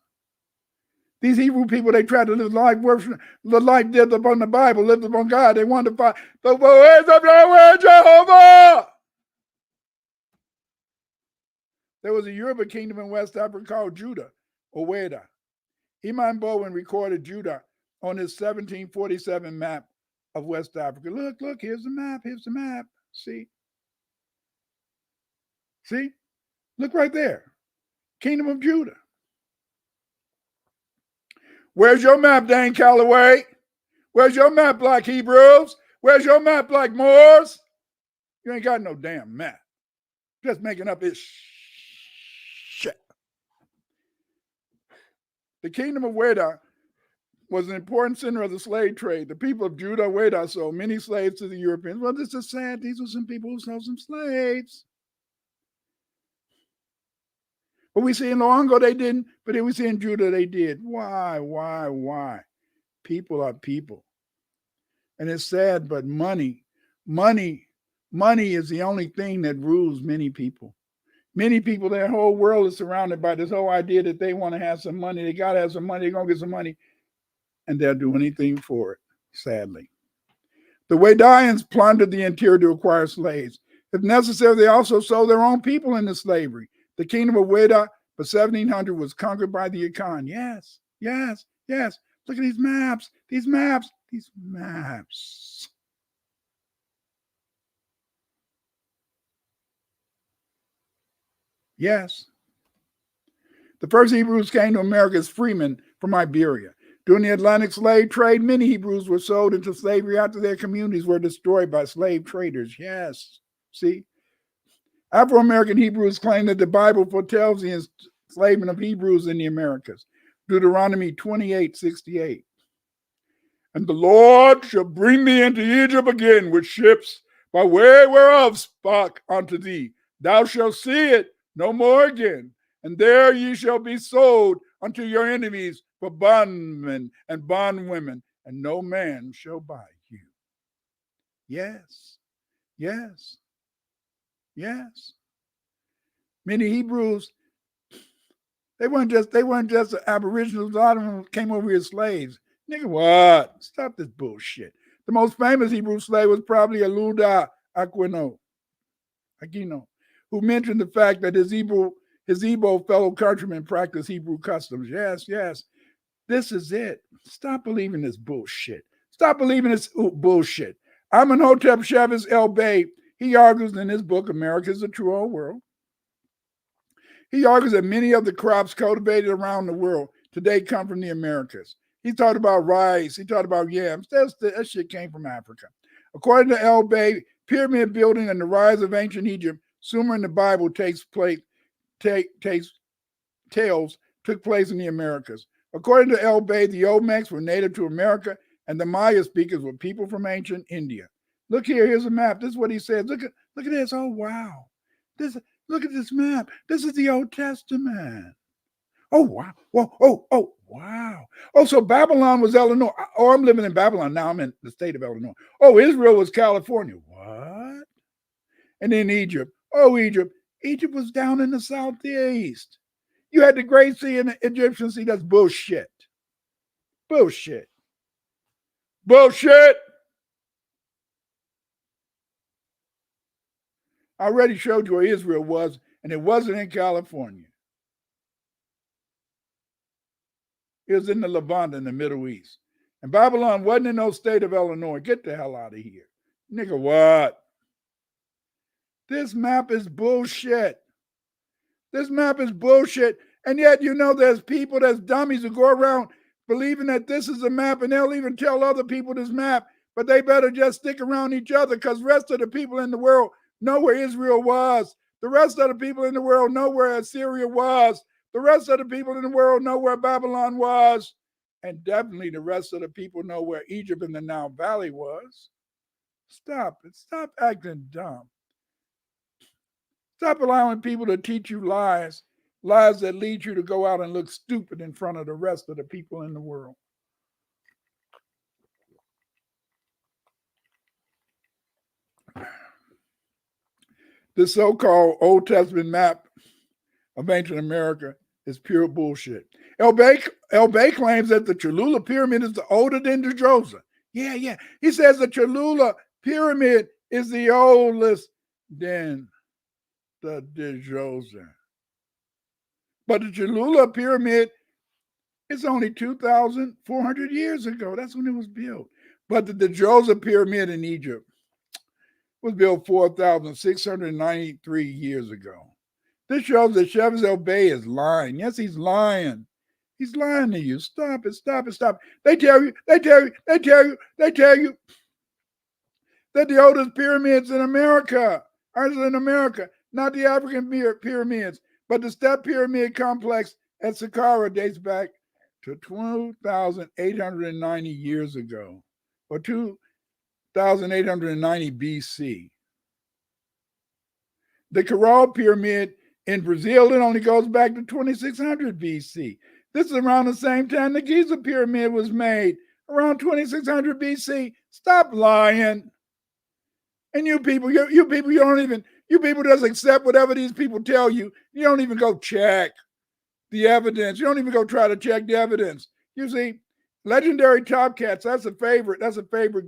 These Hebrew people, they tried to live life worship, the life lived upon the Bible, lived upon God. They wanted to find the ways of Yahweh Jehovah. There was a Yoruba kingdom in West Africa called Judah, or Weda. Iman Bowen recorded Judah on his 1747 map of West Africa. Look, here's the map. See? Look right there. Kingdom of Judah. Where's your map, Dane Calloway? Where's your map, Black Hebrews? Where's your map, Black Moors? You ain't got no damn map. Just making up this shit. The kingdom of Weda was an important center of the slave trade. The people of Judah, Weda, sold many slaves to the Europeans. Well, this is sad. These were some people who sold some slaves. But we see in Luango they didn't, but then we see in Judah they did. Why? People are people. And it's sad, but money is the only thing that rules many people. Many people, their whole world is surrounded by this whole idea that they want to have some money. They got to have some money. They're going to get some money. And they'll do anything for it, sadly. The Wedayans plundered the interior to acquire slaves. If necessary, they also sold their own people into slavery. The kingdom of Weda, by 1700, was conquered by the Akan. Yes. Look at these maps. Yes. The first Hebrews came to America as freemen from Iberia. During the Atlantic slave trade, many Hebrews were sold into slavery after their communities were destroyed by slave traders. Yes. See? Afro-American Hebrews claim that the Bible foretells the enslavement of Hebrews in the Americas. Deuteronomy 28:68. And the Lord shall bring thee into Egypt again with ships, by way whereof spake unto thee. Thou shalt see it no more again. And there ye shall be sold unto your enemies for bondmen and bondwomen, and no man shall buy you. Yes. Many Hebrews, they weren't just Aboriginals. A lot of them came over here as slaves. Nigga, what? Stop this bullshit. The most famous Hebrew slave was probably Aluda Aquino, who mentioned the fact that his Igbo fellow countrymen practiced Hebrew customs. Yes. This is it. Stop believing this bullshit. Bullshit. Amenhotep Chavez El Bey, he argues in his book, America is the True Old World. He argues that many of the crops cultivated around the world today come from the Americas. He talked about rice. He talked about yams. That shit came from Africa. According to El Bey, pyramid building and the rise of ancient Egypt Sumer in the Bible tales took place in the Americas. According to El Bay, the Olmecs were native to America, and the Maya speakers were people from ancient India. Look here, here's a map. This is what he says. Look at this. Oh wow. Look at this map. This is the Old Testament. Oh wow. Oh wow. Oh, so Babylon was Illinois. Oh, I'm living in Babylon now. I'm in the state of Illinois. Oh, Israel was California. What? And then Egypt. Oh, Egypt. Egypt was down in the southeast. You had the Great Sea and the Egyptian Sea. That's bullshit. Bullshit. Bullshit. I already showed you where Israel was, and it wasn't in California. It was in the Levant in the Middle East. And Babylon wasn't in no state of Illinois. Get the hell out of here. Nigga, what? This map is bullshit. This map is bullshit. And yet, you know, there's people, there's dummies who go around believing that this is a map, and they'll even tell other people this map, but they better just stick around each other because the rest of the people in the world know where Israel was. The rest of the people in the world know where Assyria was. The rest of the people in the world know where Babylon was. And definitely the rest of the people know where Egypt in the Nile Valley was. Stop it. Stop acting dumb. Stop allowing people to teach you lies that lead you to go out and look stupid in front of the rest of the people in the world. The so-called Old Testament map of ancient America is pure bullshit. El Bay claims that the Cholula Pyramid is older than the Djoser. Yeah. He says the Cholula Pyramid is the oldest than the Djoser. But the Cholula Pyramid is only 2,400 years ago. That's when it was built. But the Djoser Pyramid in Egypt was built 4,693 years ago. This shows that Chevez El Bay is lying. Yes, he's lying. He's lying to you. Stop it. They tell you that the oldest pyramids in America are in America, not the African pyramids, but the Step Pyramid complex at Saqqara dates back to 2,890 years ago, or 2,890 BC. The Caral Pyramid in Brazil, it only goes back to 2600 BC. This is around the same time the Giza Pyramid was made, around 2600 BC. Stop lying. And you people just accept whatever these people tell you. You don't even go check the evidence. You don't even go try to check the evidence. You see, legendary Top Cats, that's a favorite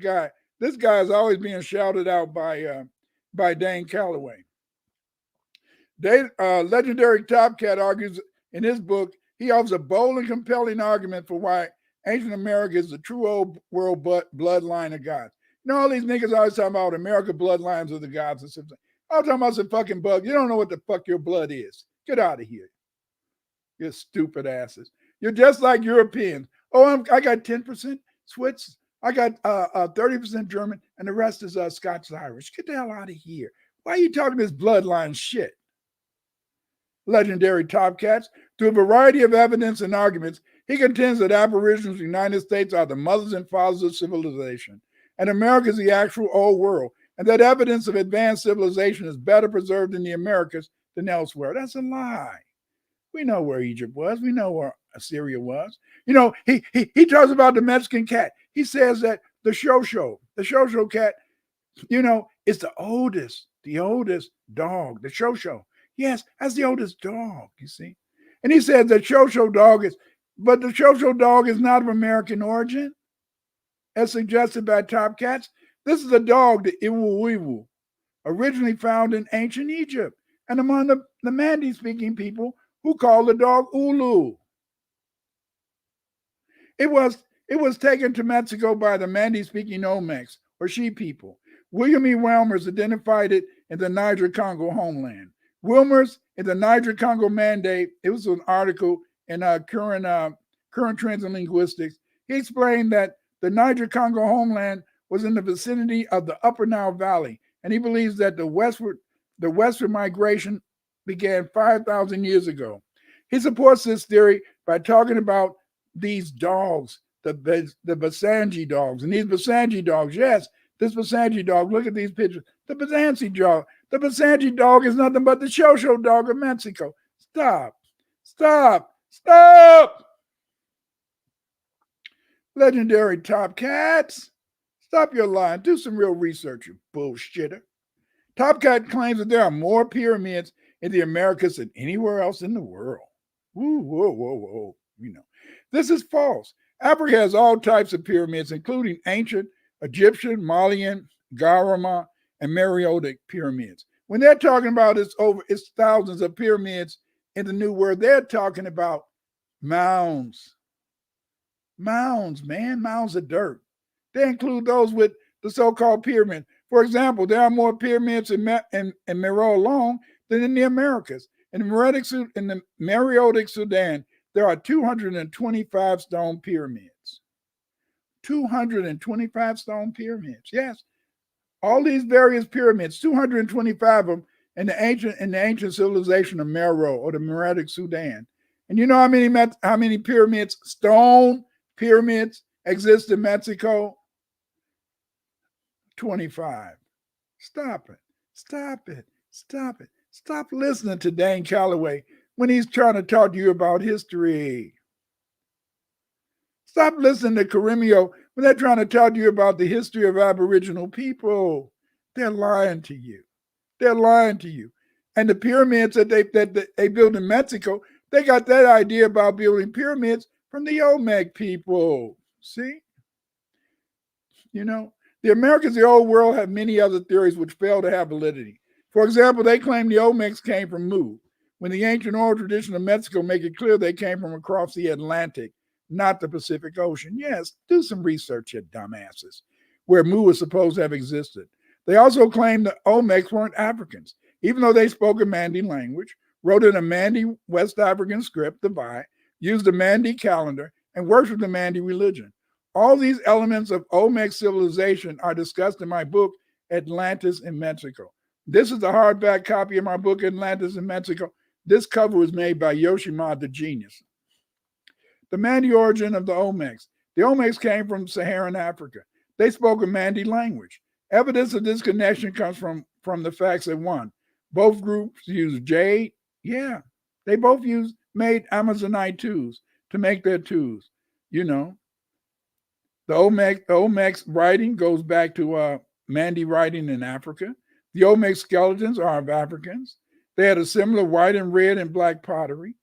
guy. This guy is always being shouted out by Dane Calloway. Legendary Top Cat argues in his book, he offers a bold and compelling argument for why ancient America is the true old world bloodline of gods. You know, all these niggas always talking about America bloodlines of the gods and something. I'm talking about some fucking bug. You don't know what the fuck your blood is. Get out of here. You stupid asses. You're just like Europeans. Oh, I got 10% Swiss. I got 30% German, and the rest is Scots-Irish. Get the hell out of here. Why are you talking this bloodline shit? Legendary Top Cats, through a variety of evidence and arguments, he contends that Aboriginals in the United States are the mothers and fathers of civilization, and America is the actual old world, and that evidence of advanced civilization is better preserved in the Americas than elsewhere. That's a lie. We know where Egypt was. We know where Assyria was. You know, he talks about the Mexican cat. He says that the Shosho cat, you know, is the oldest dog, the Shosho. Yes, that's the oldest dog, you see. And he says that Shosho dog is not of American origin, as suggested by Top Cats. This is a dog, the Iwu, originally found in ancient Egypt and among the Manding-speaking people who call the dog Ulu. It was taken to Mexico by the Manding-speaking Olmecs, or She people. William E. Welmers identified it in the Niger-Congo homeland. Wilmers in the Niger-Congo Mandate, it was an article in Current Trends in Linguistics. He explained that the Niger-Congo homeland was in the vicinity of the Upper Nile Valley, and he believes that the westward The Western migration began 5,000 years ago. He supports this theory by talking about these dogs, the Basenji dogs. And these Basenji dogs, yes, this Basenji dog, look at these pictures. The Basenji dog. The Basenji dog is nothing but the Shosho dog of Mexico. Stop. Stop. Stop. Legendary top cats. Stop your lying. Do some real research, you bullshitter. Top Cat claims that there are more pyramids in the Americas than anywhere else in the world. Woo, whoa, whoa, whoa. This is false. Africa has all types of pyramids, including ancient Egyptian, Malian, Garama, and Meroitic pyramids. When they're talking about it's thousands of pyramids in the New World, they're talking about mounds. Mounds, man, mounds of dirt. They include those with the so-called pyramid. For example, there are more pyramids in Meroe alone than in the Americas. In the Meroitic Sudan, there are 225 stone pyramids. 225 stone pyramids. Yes. All these various pyramids, 225 of them in the ancient civilization of Meroe or the Meroitic Sudan. And you know how many pyramids, stone pyramids, exist in Mexico? 25. Stop it. Stop it. Stop it. Stop listening to Dane Calloway when he's trying to talk to you about history. Stop listening to Carimio when they're trying to talk to you about the history of Aboriginal people. They're lying to you. They're lying to you. And the pyramids that they built in Mexico, they got that idea about building pyramids from the Olmec people. See? The Americans of the old world have many other theories which fail to have validity. For example, they claim the Olmecs came from Mu, when the ancient oral tradition of Mexico make it clear they came from across the Atlantic, not the Pacific Ocean. Yes, do some research, you dumbasses, where Mu was supposed to have existed. They also claim the Olmecs weren't Africans, even though they spoke a Manding language, wrote in a Manding West African script, the Bai, used the Manding calendar, and worshipped the Manding religion. All these elements of Olmec civilization are discussed in my book, Atlantis in Mexico. This is a hardback copy of my book, Atlantis in Mexico. This cover was made by Yoshima the Genius. The Mandi origin of the Olmecs. The Olmecs came from Saharan Africa. They spoke a Mandi language. Evidence of this connection comes from the facts that one, both groups used jade. Yeah, they both made Amazonite tools to make their tools. The Olmec writing goes back to Mandi writing in Africa. The Olmec skeletons are of Africans. They had a similar white and red and black pottery.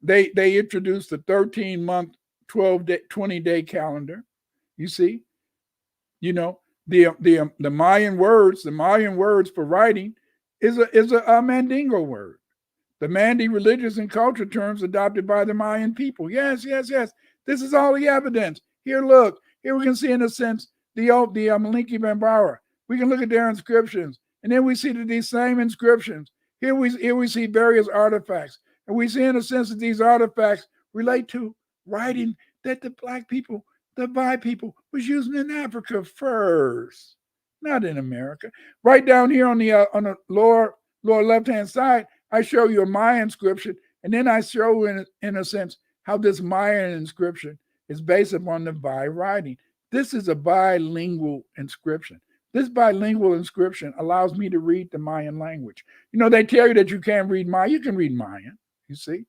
They introduced the 13-month, 20-day calendar. You see, the Mayan words for writing is a Mandingo word. The Mandi religious and culture terms adopted by the Mayan people. Yes. This is all the evidence. Here, look. Here we can see, in a sense, the Malinki Bambara. We can look at their inscriptions. And then we see that these same inscriptions, here we see various artifacts. And we see, in a sense, that these artifacts relate to writing that the black people, the Bai people, was using in Africa first, not in America. Right down here on the lower left-hand side, I show you a Mayan inscription, and then I show, in a sense, how this Mayan inscription is based upon the Bai writing. This is a bilingual inscription. This bilingual inscription allows me to read the Mayan language. They tell you that you can't read Mayan. You can read Mayan, you see,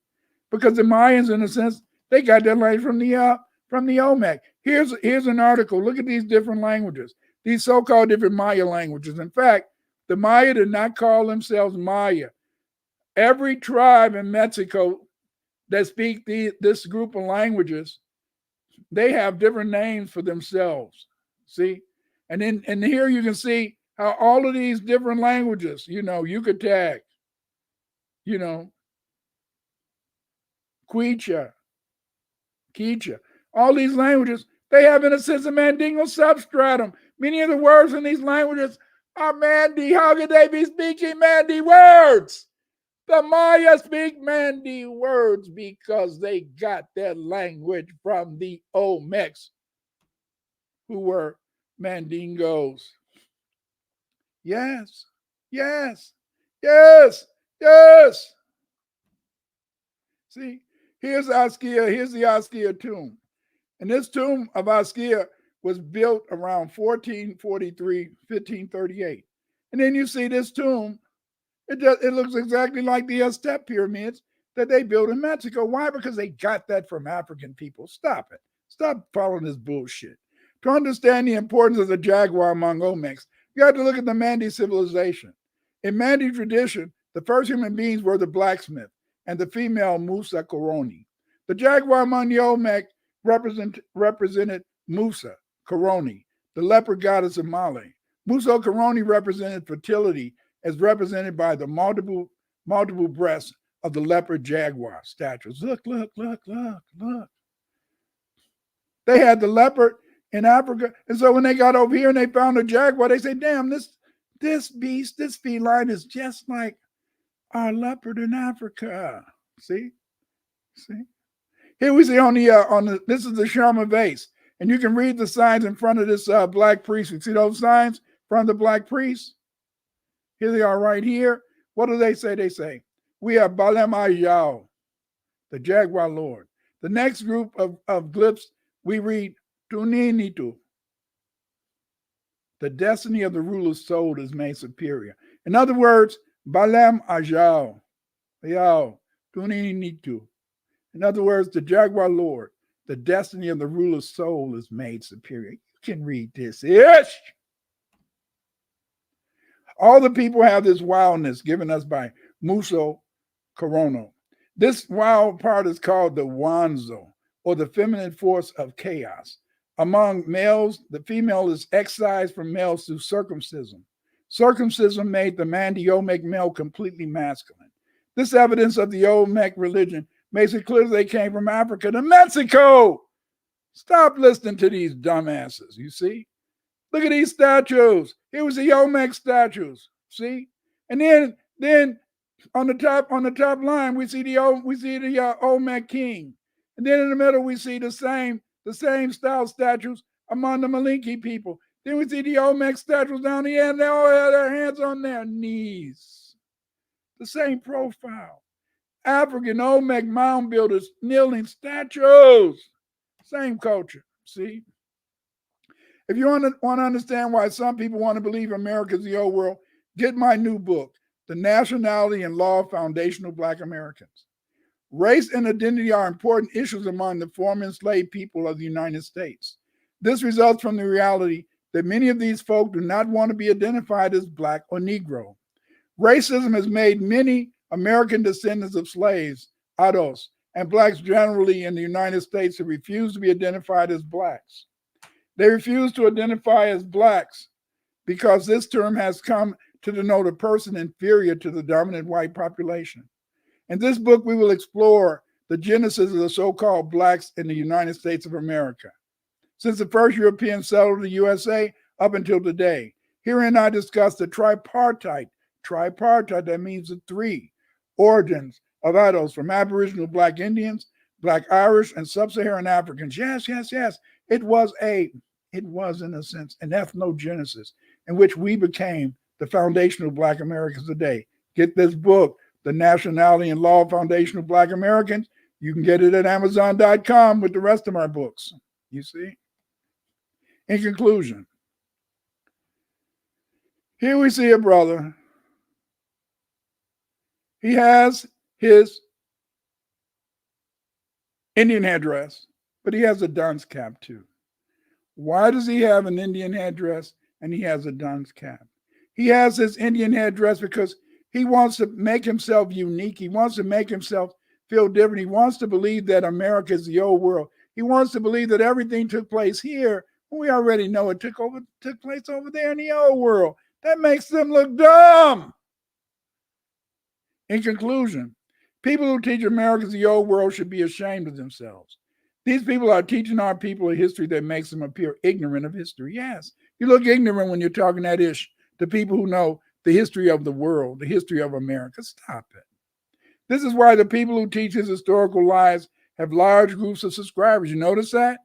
because the Mayans, in a sense, they got their language from the Olmec. Here's an article. Look at these different languages, these so-called different Maya languages. In fact, the Maya did not call themselves Maya. Every tribe in Mexico that speak this group of languages, they have different names for themselves. See? And here you can see how all of these different languages, Yucatec, Quicha, all these languages, they have, in a sense, a Mandingo substratum. Many of the words in these languages are Mandi. How could they be speaking Mandi words? The Maya speak Mandi words because they got their language from the Olmecs, who were Mandingos. Yes. Yes, yes. See, here's Askia. Here's the Askia tomb. And this tomb of Askia was built around 1443, 1538. And then you see this tomb. It looks exactly like the Aztec pyramids that they built in Mexico. Why? Because they got that from African people. Stop it. Stop following this bullshit. To understand the importance of the jaguar among Olmecs, you have to look at the Mandi civilization. In Mandi tradition, the first human beings were the blacksmith and the female Musa Coroni. The jaguar among the Olmec represented Musa Coroni, the leopard goddess of Mali. Musa Coroni represented fertility, as represented by the multiple breasts of the leopard jaguar statues. Look. They had the leopard in Africa, and so when they got over here and they found a jaguar, they say, "Damn, this beast, this feline is just like our leopard in Africa." See. Here we see on the this is the Sharma vase, and you can read the signs in front of this black priest. You see those signs from the black priest? Here they are right here. What do they say? They say, "We are Balema Yao, the Jaguar Lord." The next group of glyphs, we read, Tuninitu. The destiny of the ruler's soul is made superior. In other words, Balem Ajao, Yao, Tuninitu. In other words, the Jaguar Lord, the destiny of the ruler's soul is made superior. You can read this. Ish! All the people have this wildness given us by Muso Corono. This wild part is called the Wanzo, or the feminine force of chaos. Among males, the female is excised from males through circumcision. Circumcision made the Mandi Olmec male completely masculine. This evidence of the Olmec religion makes it clear they came from Africa to Mexico. Stop listening to these dumbasses, you see? Look at these statues. Here was the Olmec statues. See? And then on the top line, we see the Olmec king. And then in the middle, we see the same style statues among the Malinke people. Then we see the Olmec statues down here, and they all have their hands on their knees. The same profile. African Olmec mound builders kneeling statues. Same culture. See? If you want to understand why some people want to believe America is the old world, get my new book, The Nationality and Law of Foundational Black Americans. Race and identity are important issues among the former enslaved people of the United States. This results from the reality that many of these folk do not want to be identified as Black or Negro. Racism has made many American descendants of slaves, Ados, and Blacks generally in the United States to refuse to be identified as Blacks. They refuse to identify as Blacks because this term has come to denote a person inferior to the dominant white population. In this book, we will explore the genesis of the so-called Blacks in the United States of America. Since the first Europeans settled the USA up until today, herein I discuss the tripartite, that means the three origins of Ados from Aboriginal Black Indians, Black Irish, and Sub-Saharan Africans. Yes. It was in a sense an ethnogenesis in which we became the foundational Black Americans today. Get this book, The Nationality and Law of Foundational Black Americans. You can get it at Amazon.com with the rest of my books. You see? In conclusion, here we see a brother. He has his Indian headdress, but he has a dunce cap too. Why does he have an Indian headdress and he has a dunce cap? He has this Indian headdress because he wants to make himself unique. He wants to make himself feel different. He wants to believe that America is the old world. He wants to believe that everything took place here. We already know it took place over there in the old world. That makes them look dumb. In conclusion, people who teach America is the old world should be ashamed of themselves. These people are teaching our people a history that makes them appear ignorant of history. Yes, you look ignorant when you're talking that ish to people who know the history of the world, the history of America. Stop it. This is why the people who teach his historical lies have large groups of subscribers. You notice that?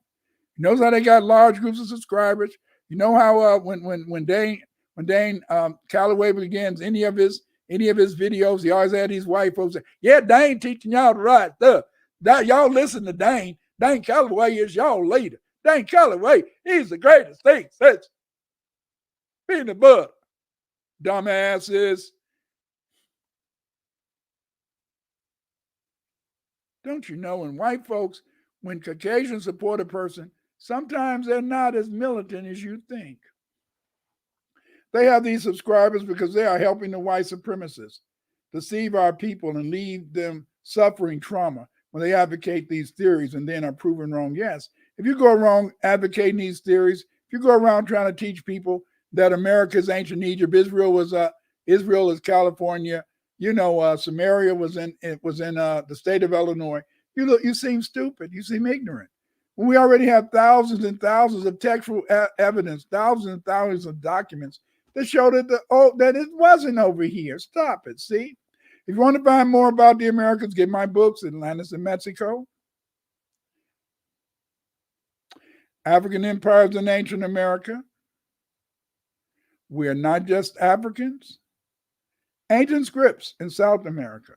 You notice how they got large groups of subscribers? You know how when Dane Calloway begins any of his any of his videos, he always had these white folks say, yeah, Dane teaching y'all the right stuff. That y'all listen to Dane. Dane Calloway is y'all leader. Dane Calloway, he's the greatest thing since peanut butter. Dumbasses. Don't you know when white folks, when Caucasians support a person, sometimes they're not as militant as you think. They have these subscribers because they are helping the white supremacists deceive our people and leave them suffering trauma when they advocate these theories and then are proven wrong. Yes, if you go around advocating these theories, if you go around trying to teach people that America's ancient Egypt, Israel is California, Samaria was in the state of Illinois. You seem stupid. You seem ignorant. When we already have thousands and thousands of textual evidence, thousands and thousands of documents that show that it wasn't over here. Stop it. See, if you want to find more about the Americans, get my books, Atlantis and Mexico, African Empires in Ancient America. We are not just Africans. Ancient scripts in South America,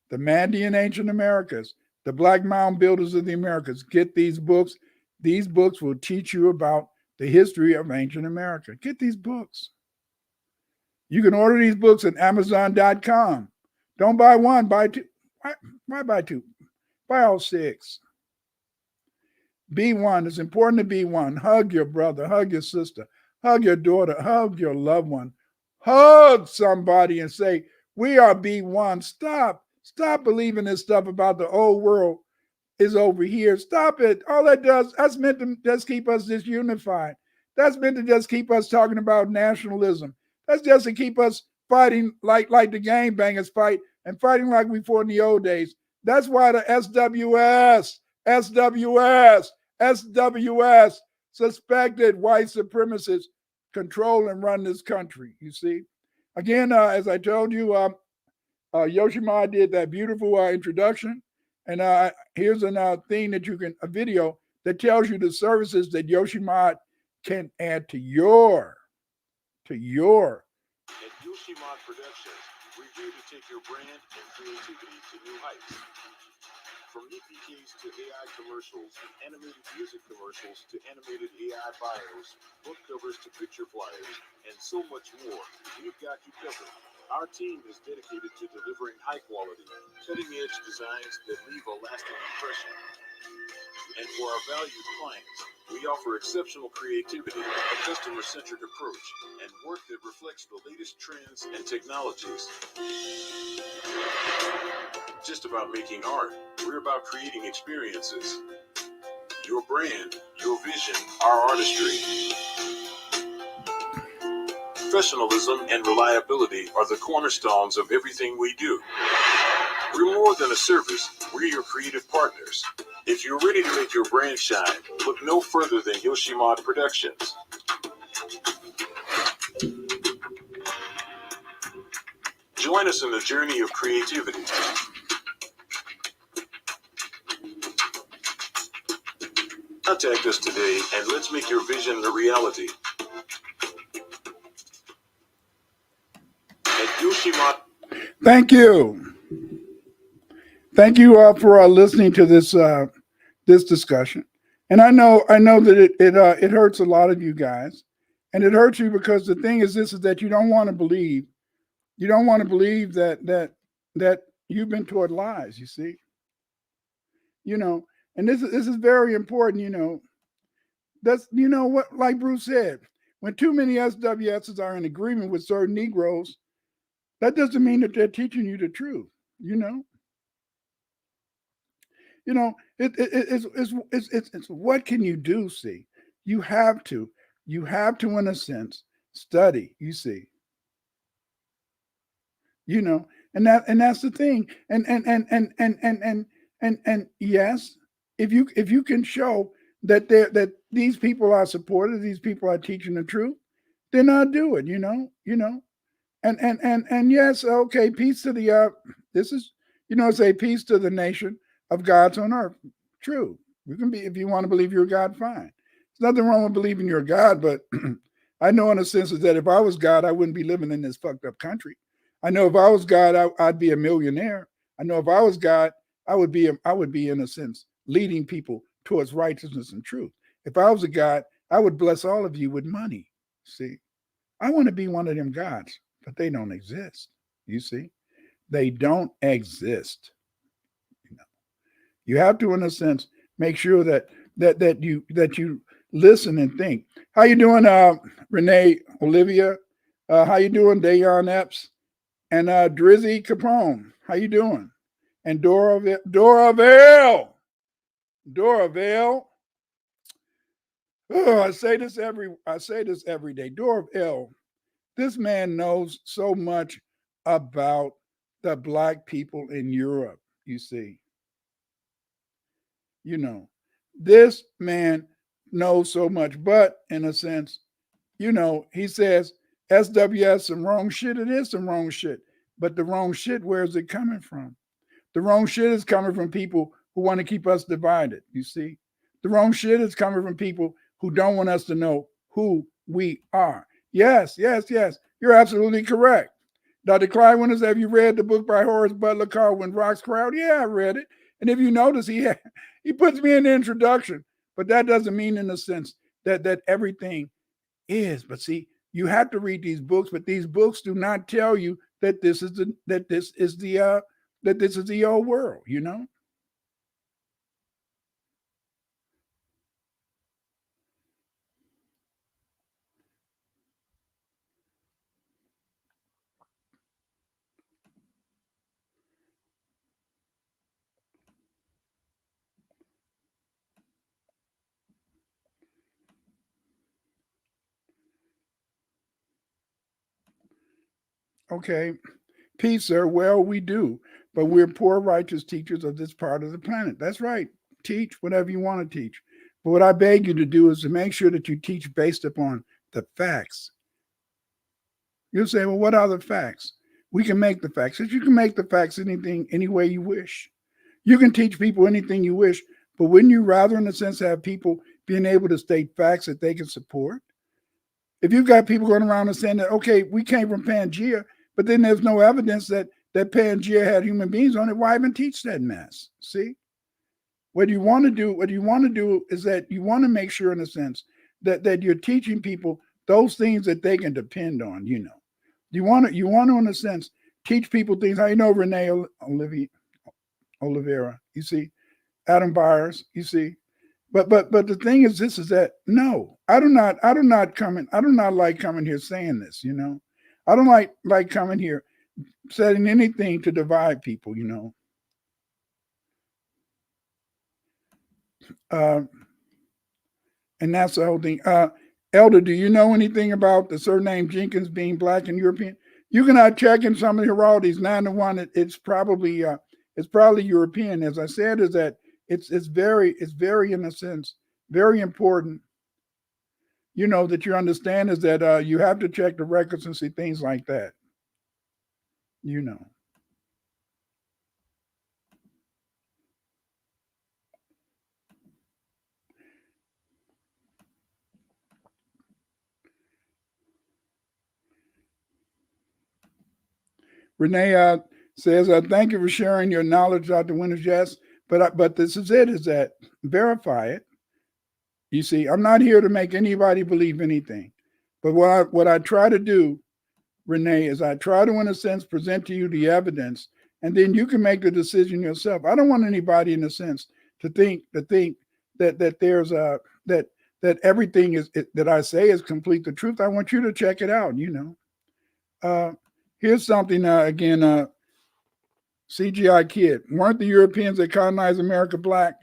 the Manding in Ancient Americas, the Black Mound Builders of the Americas. Get these books. These books will teach you about the history of ancient America. Get these books. You can order these books at Amazon.com. Don't buy one, buy two. Why buy two? Buy all six. Be one. It's important to be one. Hug your brother, hug your sister, hug your daughter, hug your loved one. Hug somebody and say, we are B1. Stop believing this stuff about the old world is over here. Stop it. All that does, that's meant to just keep us disunified. That's meant to just keep us talking about nationalism. That's just to keep us fighting like the gangbangers fight and fighting like we fought in the old days. That's why the SWS, suspected white supremacists control and run this country, you see. Again, as I told you, Yoshima did that beautiful introduction. And here's a thing that a video that tells you the services that Yoshima can add to your. At Yoshima Productions, we're here to take your brand and creativity to new heights. From EPKs to AI commercials, animated music commercials to animated AI bios, book covers to picture flyers, and so much more, we've got you covered. Our team is dedicated to delivering high-quality, cutting-edge designs that leave a lasting impression. And for our valued clients, we offer exceptional creativity, a customer-centric approach, and work that reflects the latest trends and technologies. Just about making art, we're about creating experiences. Your brand, your vision, our artistry. Professionalism and reliability are the cornerstones of everything we do. We're more than a service, we're your creative partners. If you're ready to make your brand shine, look no further than Yoshima Productions. Join us in the journey of creativity. Contact us today and let's make your vision a reality. At Yoshima. Thank you. Thank you for listening to this discussion. And I know that it hurts a lot of you guys, and it hurts you because the thing is that you don't want to believe. You don't want to believe that you've been taught lies. You see, and this is very important. That's what, like Bruce said, when too many SWSs are in agreement with certain Negroes, that doesn't mean that they're teaching you the truth. It's what can you do? See, you have to, in a sense, study. You see, and that's the thing. And yes, if you can show that these people are supported, these people are teaching the truth, then I'll do it. And yes, okay, peace to the this is say peace to the nation of gods on earth. True. You can be, if you want to believe you're God, fine. There's nothing wrong with believing you're God, but I know in a sense is that if I was God, I wouldn't be living in this fucked up country. I know if I was God, I'd be a millionaire. I know if I was God, I would be in a sense leading people towards righteousness and truth. If I was a God, I would bless all of you with money. See, I want to be one of them gods, but they don't exist. You see, they don't exist. You have to, in a sense, make sure that you listen and think. How you doing, Renee Olivia? How you doing, Dayon Epps? And Drizzy Capone? How you doing? And Dora Vale. Oh, I say this every day. Dora Vale. This man knows so much about the black people in Europe. You see, this man knows so much, but in a sense, he says SWS some wrong shit. It is some wrong shit, but the wrong shit, where is it coming from? The wrong shit is coming from people who want to keep us divided. You see, the wrong shit is coming from people who don't want us to know who we are. Yes. You're absolutely correct. Dr. Clyde Winters, have you read the book by Horace Butler called When Rocks Crowd? Yeah, I read it. And if you notice, he puts me in the introduction, but that doesn't mean in the sense that everything is. But see, you have to read these books, but these books do not tell you that this is the old world, Okay. Peace, sir. Well, we do, but we're poor, righteous teachers of this part of the planet. That's right. Teach whatever you want to teach. But what I beg you to do is to make sure that you teach based upon the facts. You'll say, well, what are the facts? We can make the facts. You can make the facts any way you wish. You can teach people anything you wish, but wouldn't you rather, in a sense, have people being able to state facts that they can support? If you've got people going around and saying that, okay, we came from Pangea, but then there's no evidence that Pangea had human beings on it, why even teach that mess? See? What you want to do is that you want to make sure, in a sense, that you're teaching people those things that they can depend on, You want to, in a sense, teach people things. How Renee Oliveira, you see, Adam Byers, you see. But the thing is this, is that no, I do not like coming here saying this, I don't like coming here saying anything to divide people, and that's the whole thing. Elder, do you know anything about the surname Jenkins being black and European? You can check in some of the heraldies. 9-1, it's probably European. As I said, is that it's very in a sense very important. That you understand is that you have to check the records and see things like that. Renee says, "Thank you for sharing your knowledge, Dr. Winters." Yes, but this is it: is that verify it. You see, I'm not here to make anybody believe anything, but what I try to do, Renee, is I try to, in a sense, present to you the evidence, and then you can make the decision yourself. I don't want anybody, in a sense, to think that there's that everything is that I say is complete the truth. I want you to check it out. Here's something again. CGI Kid. Weren't the Europeans that colonized America black?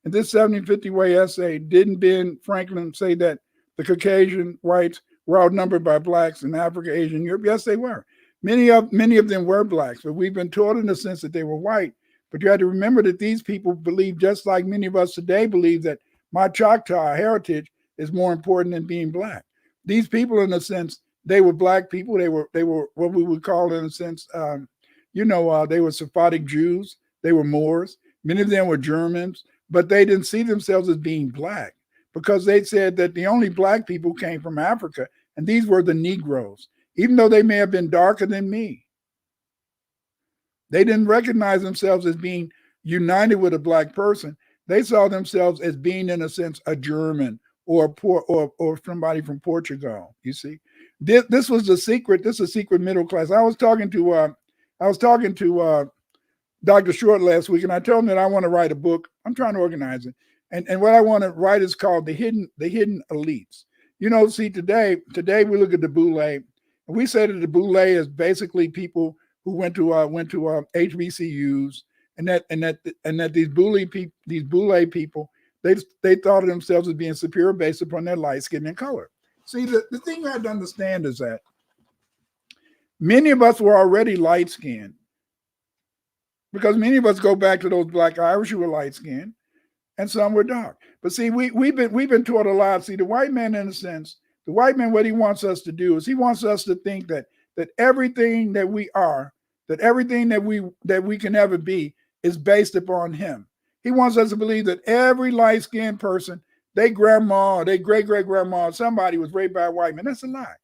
In this 1750 way essay, didn't Ben Franklin say that the Caucasian whites were outnumbered by blacks in Africa, Asia, and Europe? Yes, they were. Many of them were blacks, but we've been taught in the sense that they were white. But you had to remember that these people believe, just like many of us today believe, that my Choctaw heritage is more important than being black. These people, in a sense, they were black people. They were what we would call, in a sense, they were Sephardic Jews. They were Moors. Many of them were Germans, but they didn't see themselves as being black because they said that the only black people came from Africa, and these were the Negroes, even though they may have been darker than me. They didn't recognize themselves as being united with a black person. They saw themselves as being, in a sense, a German or or somebody from Portugal. You see, this was the secret. This is a secret middle class. I was talking to Dr. Short last week, and I told him that I want to write a book. I'm trying to organize it, and what I want to write is called the hidden elites. You know, see, today we look at the boulé, and we say that the boulé is basically people who went to HBCUs, and that these boulé people, they thought of themselves as being superior based upon their light skin and color. See, the thing you have to understand is that many of us were already light skinned, because many of us go back to those Black Irish who were light skinned, and some were dark. But see, we've been taught a lot. See, the white man, in a sense, the white man, what he wants us to do is he wants us to think that everything that we are, that everything that we can ever be is based upon him. He wants us to believe that every light-skinned person, their grandma or their great-great-grandma, somebody was raped by a white man. That's a lie.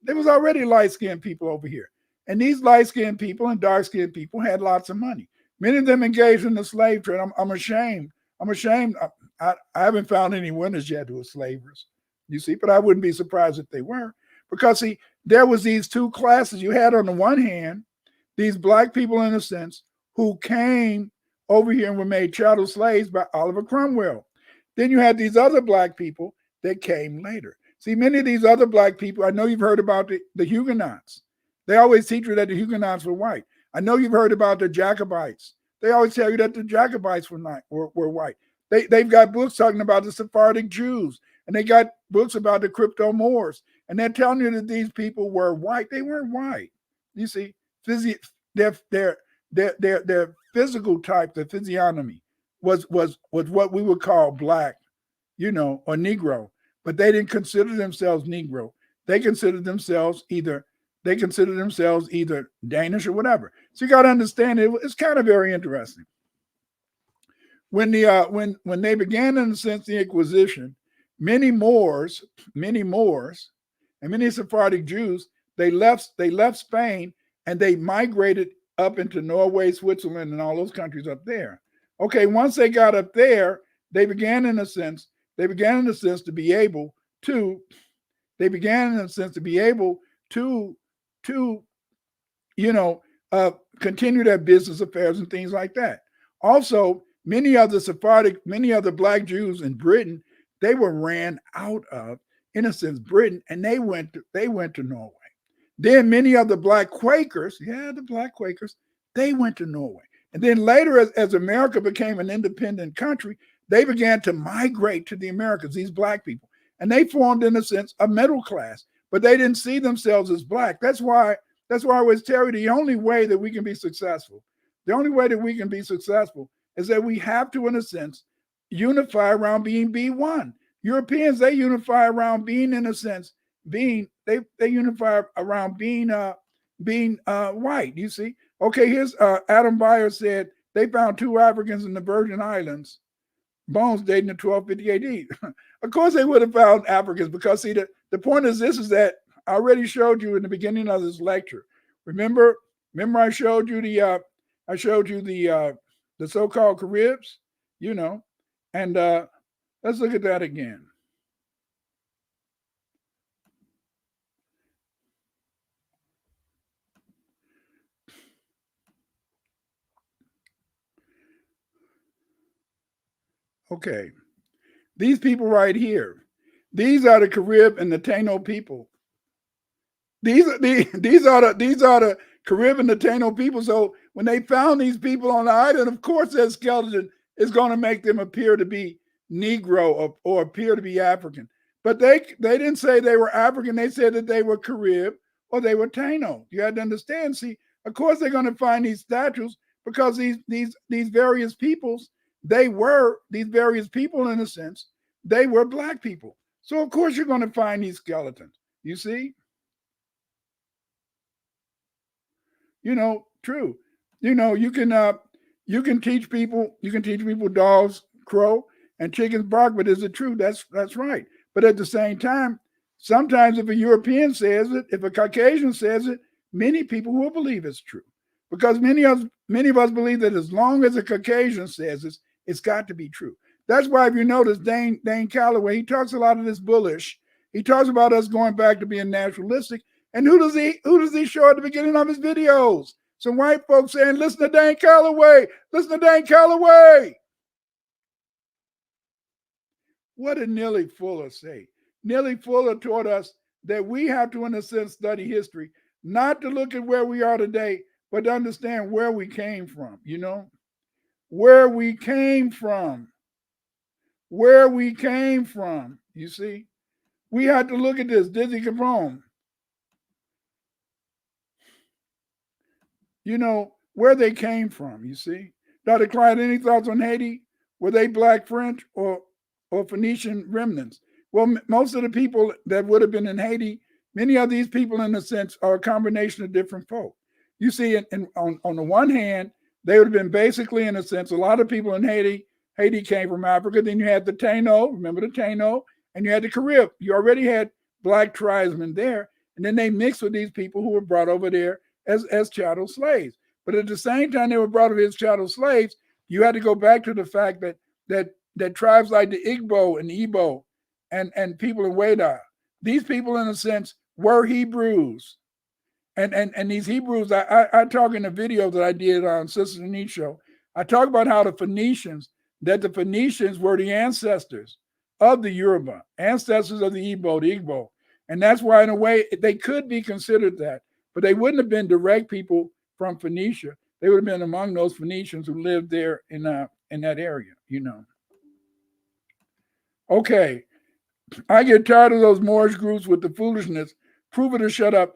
There was already light-skinned people over here. And these light-skinned people and dark-skinned people had lots of money. Many of them engaged in the slave trade. I'm ashamed. I haven't found any winners yet who are slavers, you see, but I wouldn't be surprised if they were. Because, see, there was these two classes. You had, on the one hand, these black people, in a sense, who came over here and were made chattel slaves by Oliver Cromwell. Then you had these other black people that came later. See, many of these other black people, I know you've heard about the Huguenots. They always teach you that the Huguenots were white. I know you've heard about the Jacobites. They always tell you that the Jacobites were white. They've got books talking about the Sephardic Jews, and they got books about the crypto Moors, and they're telling you that these people were white. They weren't white. You see, their physical type, their physiognomy was what we would call black, you know, or Negro, but they didn't consider themselves Negro. They considered themselves either Danish or whatever. So you got to understand it's kind of very interesting. When they began, in a sense, the Inquisition, many Moors and many Sephardic Jews, they left Spain and they migrated up into Norway, Switzerland, and all those countries up there. Okay, once they got up there, they began in a sense to be able to continue their business affairs and things like that. Also, many other black Jews in Britain, they were ran out of, in a sense, Britain, and they went to Norway. Then many of the black Quakers, they went to Norway. And then later, as America became an independent country, they began to migrate to the Americas, these black people. And they formed, in a sense, a middle class, but they didn't see themselves as black. That's why I always tell you the only way that we can be successful is that we have to, in a sense, unify around being B1. Europeans, they unify around being, in a sense, they unify around being white. You see? Okay, here's Adam Beyer said they found 2 Africans in the Virgin Islands, bones dating to 1250 AD. Of course they would have found Africans, because see, the point is this, is that I already showed you in the beginning of this lecture. Remember I showed you the so-called Caribs, you know, and let's look at that again. Okay, these people right here, these are the Carib and the Taino people. These are the Carib and the Taino people. So when they found these people on the island, of course their skeleton is going to make them appear to be Negro or appear to be African. But they didn't say they were African. They said that they were Carib or they were Taino. You had to understand. See, of course they're going to find these statues, because these various peoples, these various people, in a sense, they were black people. So of course you're going to find these skeletons. You see? True. You can teach people dogs crow and chickens bark, but is it true? That's right. But at the same time, sometimes if a European says it, if a Caucasian says it, many people will believe it's true, because many of us believe that as long as a Caucasian says it's got to be true. That's why, if you notice, Dane Calloway, he talks a lot of this bullish. He talks about us going back to being naturalistic. And who does he show at the beginning of his videos? Some white folks saying, listen to Dane Calloway. Listen to Dane Calloway. What did Neely Fuller say? Neely Fuller taught us that we have to, in a sense, study history, not to look at where we are today, but to understand where we came from, where we came from. Where we came from, you see? We had to look at this. Dizzy Capone. Where they came from, you see? Dr. Clyde, any thoughts on Haiti? Were they Black French or Phoenician remnants? Well, most of the people that would have been in Haiti, many of these people, in a sense, are a combination of different folk. You see, on the one hand, they would have been basically, in a sense, a lot of people in Haiti came from Africa. Then you had the Taino, remember the Taino, and you had the Carib. You already had Black tribesmen there, and then they mixed with these people who were brought over there as chattel slaves. But at the same time they were brought over as chattel slaves, you had to go back to the fact that tribes like the Igbo and Igbo and people in Weda, these people, in a sense, were Hebrews. And these Hebrews, I talk in the video that I did on Sister Denise show, I talk about how the Phoenicians were the ancestors of the Yoruba, ancestors of the Igbo. And that's why, in a way, they could be considered that. But they wouldn't have been direct people from Phoenicia. They would have been among those Phoenicians who lived there in that area, Okay, I get tired of those Moorish groups with the foolishness. Prove it or shut up.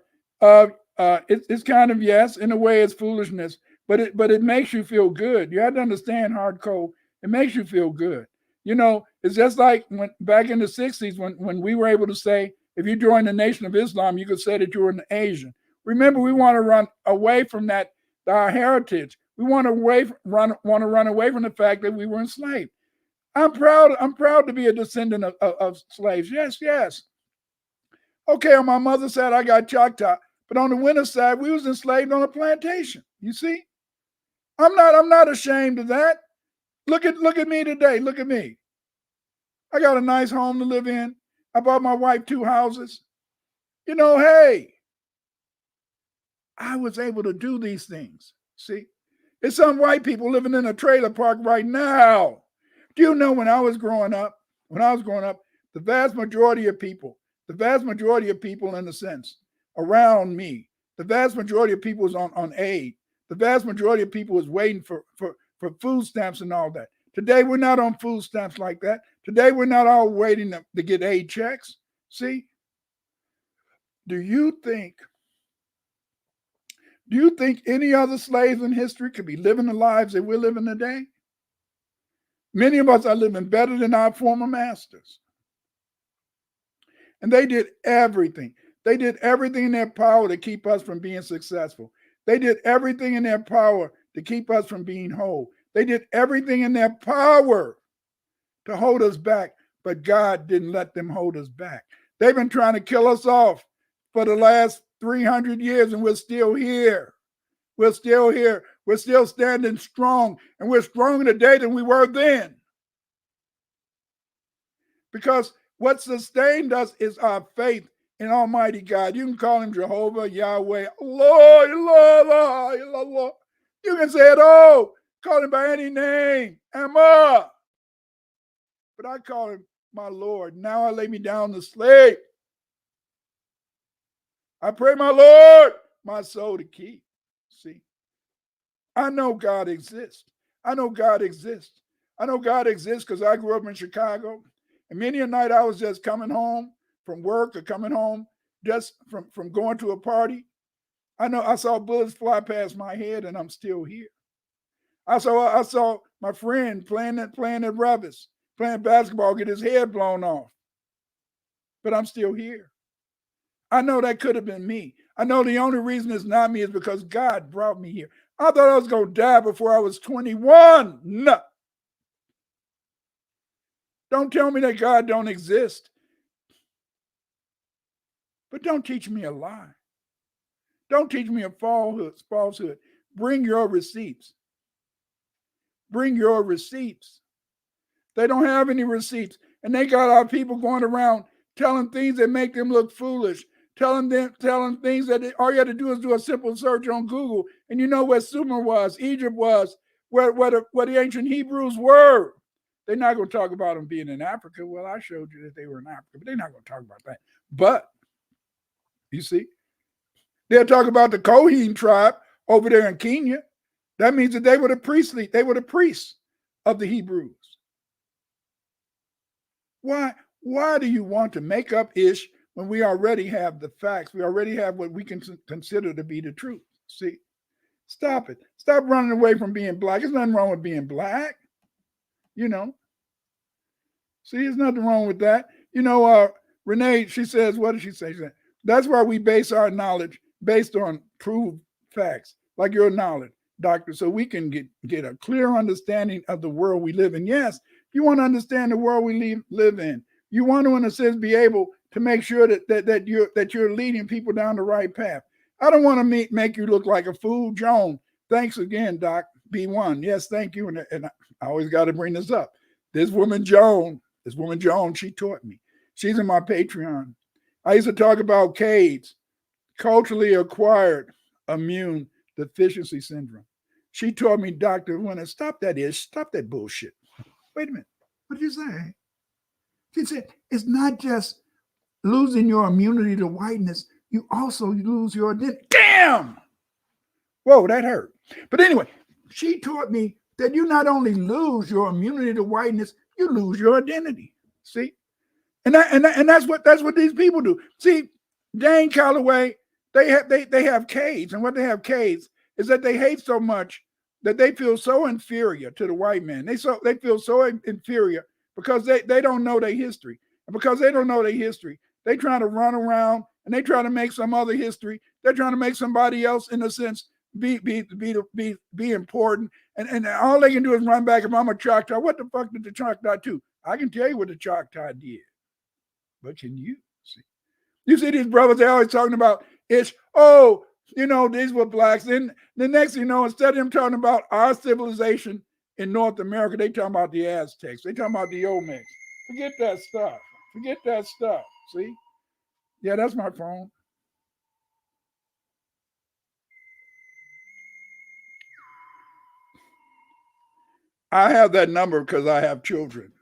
It's kind of, yes, in a way it's foolishness, but it makes you feel good. You have to understand, hardcore. It makes you feel good. It's just like when back in the 60s when we were able to say, if you join the Nation of Islam, you could say that you were an Asian. Remember, we want to run away from that, our heritage. We want to run away from the fact that we were enslaved. I'm proud to be a descendant of slaves. Yes. Okay, on my mother's side, I got Choctaw, but on the winter side, we was enslaved on a plantation. You see, I'm not ashamed of that. Look at me today. Look at me. I got a nice home to live in. I bought my wife 2 houses. Hey, I was able to do these things. See, it's some white people living in a trailer park right now. Do you know when I was growing up, the vast majority of people, in a sense, around me, the vast majority of people was on aid. The vast majority of people was waiting for food stamps and all that. Today, we're not on food stamps like that. Today, we're not all waiting to get aid checks. See? Do you think any other slaves in history could be living the lives that we're living today? Many of us are living better than our former masters. And they did everything. They did everything in their power to keep us from being successful. They did everything in their power to keep us from being whole. They did everything in their power to hold us back, but God didn't let them hold us back. They've been trying to kill us off for the last 300 years, and we're still here. We're still here. We're still standing strong, and we're stronger today than we were then. Because what sustained us is our faith in Almighty God. You can call him Jehovah, Yahweh, Allah. You can say it all. Call him by any name, Amma. But I call him my Lord. Now I lay me down to sleep. I pray my Lord, my soul to keep. See, I know God exists. I know God exists because I grew up in Chicago. And many a night I was just coming home from work or coming home just from going to a party. I saw bullets fly past my head, and I'm still here. I saw my friend playing at Revis, playing basketball, get his head blown off. But I'm still here. I know that could have been me. I know the only reason it's not me is because God brought me here. I thought I was going to die before I was 21. No. Don't tell me that God don't exist. But don't teach me a lie. Don't teach me a falsehood. Bring your receipts. Bring your receipts. They don't have any receipts. And they got our people going around telling things that make them look foolish, telling things that all you had to do is do a simple search on Google, and you know where Sumer was, Egypt was, where the ancient Hebrews were. They're not going to talk about them being in Africa. Well, I showed you that they were in Africa, but they're not going to talk about that. But you see, they'll talk about the Kohen tribe over there in Kenya. That means that they were the priests of the Hebrews. Why do you want to make up ish when we already have the facts? We already have what we can consider to be the truth. See, stop it. Stop running away from being black. There's nothing wrong with being black. You know. See, there's nothing wrong with that. You know, Renee, she says, what did she say? She said, that's why we base our knowledge based on proved facts, like your knowledge, doctor, so we can get a clear understanding of the world we live in. Yes, you want to understand the world we live in. You want to, in a sense, be able to make sure that you're leading people down the right path. I don't want to make you look like a fool. Joan, thanks again, Doc. B1. Yes, thank you. And I always got to bring this up. This woman Joan, she taught me. She's in my Patreon. I used to talk about CAIDS, culturally acquired immune deficiency syndrome. She taught me, Dr. Winter, stop that bullshit. Wait a minute. What did you say? She said, it's not just losing your immunity to whiteness, you also lose your identity. Damn! Whoa, that hurt. But anyway, she taught me that you not only lose your immunity to whiteness, you lose your identity. See? And that's what these people do. See, Jane Calloway, they have CAIDS, and what they have CAIDS is that they hate so much that they feel so inferior to the white man. They feel so inferior because they don't know their history. And because they don't know their history, they try to run around and they try to make some other history. They're trying to make somebody else, in a sense, be important. And all they can do is run back. If I'm a Choctaw, what the fuck did the Choctaw do? I can tell you what the Choctaw did. But can you see? You see these brothers, they're always talking about these were blacks. Then the next thing you know, instead of them talking about our civilization in North America, they talking about the Aztecs. They talking about the Olmecs. Forget that stuff. See? Yeah, that's my phone. I have that number because I have children.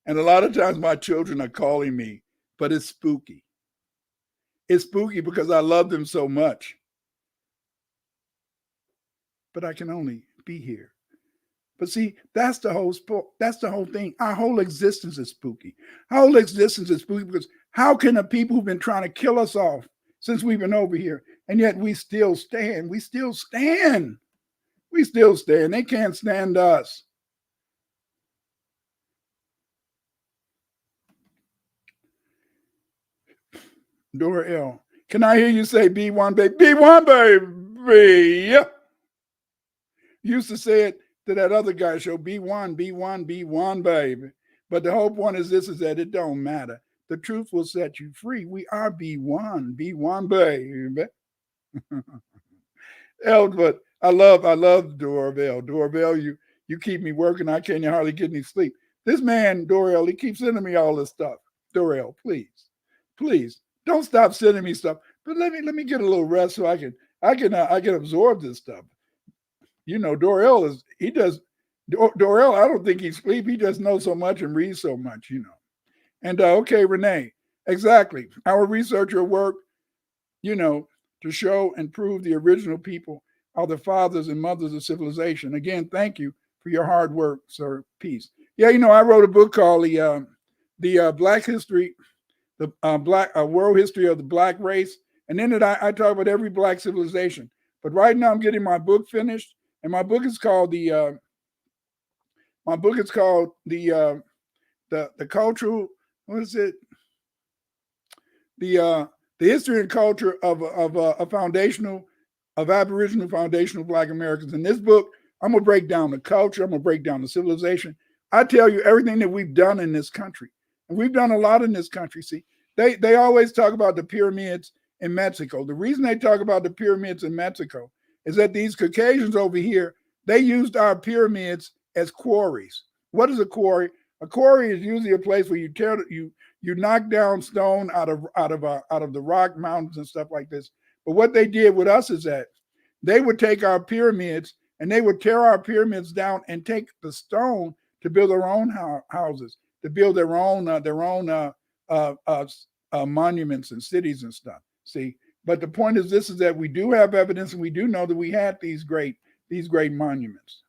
And a lot of times my children are calling me, but it's spooky. It's spooky because I love them so much. But I can only be here. But see, that's the whole thing. Our whole existence is spooky. Our whole existence is spooky because how can the people who've been trying to kill us off since we've been over here, and yet we still stand? We still stand. They can't stand us. Dora L. Can I hear you say B1 baby? B1 baby. Used to say it to that other guy show, B1 baby. But the whole point is that it don't matter. The truth will set you free. We are B1 baby. But I love Dorvell. Dorvell, you keep me working. I can't hardly get any sleep. This man, Dorell, he keeps sending me all this stuff. Dorell, please don't stop sending me stuff. But let me get a little rest so I can absorb this stuff. You know, Dorell, I don't think he sleeps. He just knows so much and reads so much, you know. And okay, Renee, exactly. Our researcher work, to show and prove the original people are the fathers and mothers of civilization. Again, thank you for your hard work, sir. Peace. Yeah, I wrote a book called the Black History, the World History of the Black Race, and in it I talk about every Black civilization. But right now I'm getting my book finished, and my book is called the cultural. What is it? The history and culture of Aboriginal foundational Black Americans. In this book, I'm gonna break down the culture. I'm gonna break down the civilization. I tell you everything that we've done in this country, and we've done a lot in this country. See, they always talk about the pyramids in Mexico. The reason they talk about the pyramids in Mexico is that these Caucasians over here, they used our pyramids as quarries. What is a quarry? A quarry is usually a place where you knock down stone out of the rock mountains and stuff like this. But what they did with us is that they would take our pyramids and they would tear our pyramids down and take the stone to build their own houses, to build their own monuments and cities and stuff. See, but the point is this: is that we do have evidence, and we do know that we had these great monuments.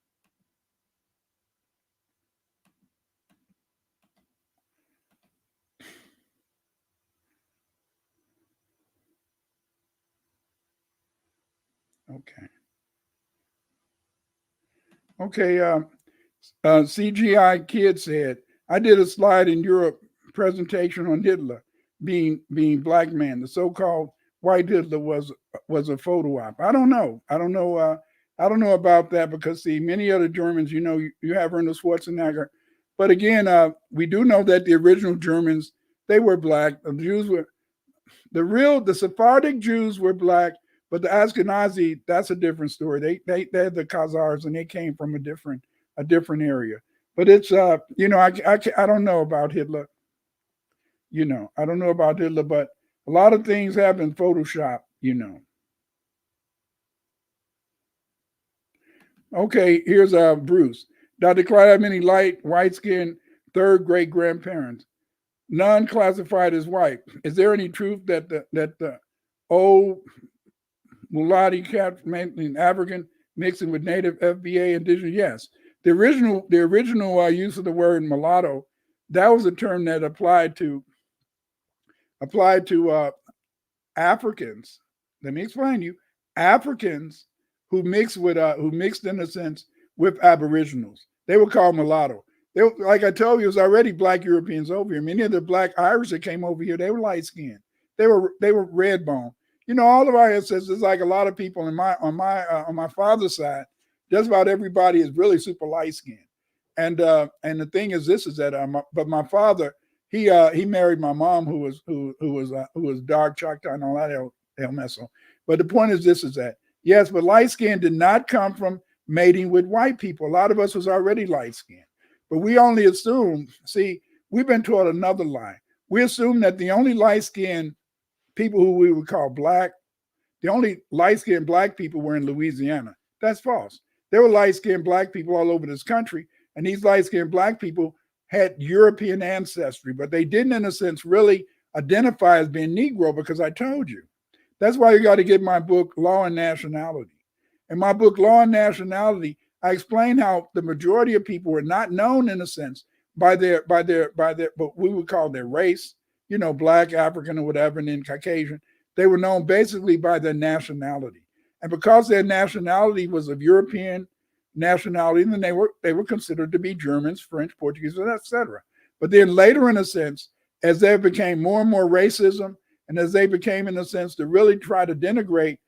Okay. CGI Kid said, I did a slide in Europe presentation on Hitler being black man. The so-called white Hitler was a photo op. I don't know about that, because see, many other Germans, you have Arnold Schwarzenegger, but again, we do know that the original Germans, they were black. The Jews were the Sephardic Jews were black, but the Ashkenazi, that's a different story. They're the Khazars, and they came from a different area. But it's I don't know about Hitler. I don't know about Hitler, but a lot of things have been photoshopped. Okay, here's Bruce. Dr. Clyde, have many light, white-skinned, third great grandparents? None classified as white. Is there any truth that the old mulatto cat African mixing with native FBA indigenous? Yes. The original use of the word mulatto, that was a term that applied to Africans. Let me explain to you. Africans who mixed in a sense with Aboriginals. They were called mulatto. They were, like I told you, it was already black Europeans over here. Many of the black Irish that came over here, they were light skinned. They were red bone. All of our ancestors, like a lot of people on my father's side, just about everybody is really super light skinned. And the thing is, this is that but my father, he married my mom, who was dark Choctaw and all that El Meso. But the point is, this is that yes, but light skin did not come from mating with white people. A lot of us was already light skinned, but we only assume. See, we've been taught another lie. We assume that the only light skinned people who we would call black, the only light skinned black people were in Louisiana. That's false. There were light skinned black people all over this country, and these light skinned black people had European ancestry, but they didn't, in a sense, really identify as being Negro, because I told you. That's why you got to get my book, Law and Nationality. In my book, Law and Nationality, I explain how the majority of people were not known, in a sense, by their what we would call their race, black, African, or whatever, and then Caucasian. They were known basically by their nationality. And because their nationality was of European nationality, then they were considered to be Germans, French, Portuguese, etc. But then later, in a sense, as there became more and more racism, and as they became, in a sense, to really try to denigrate,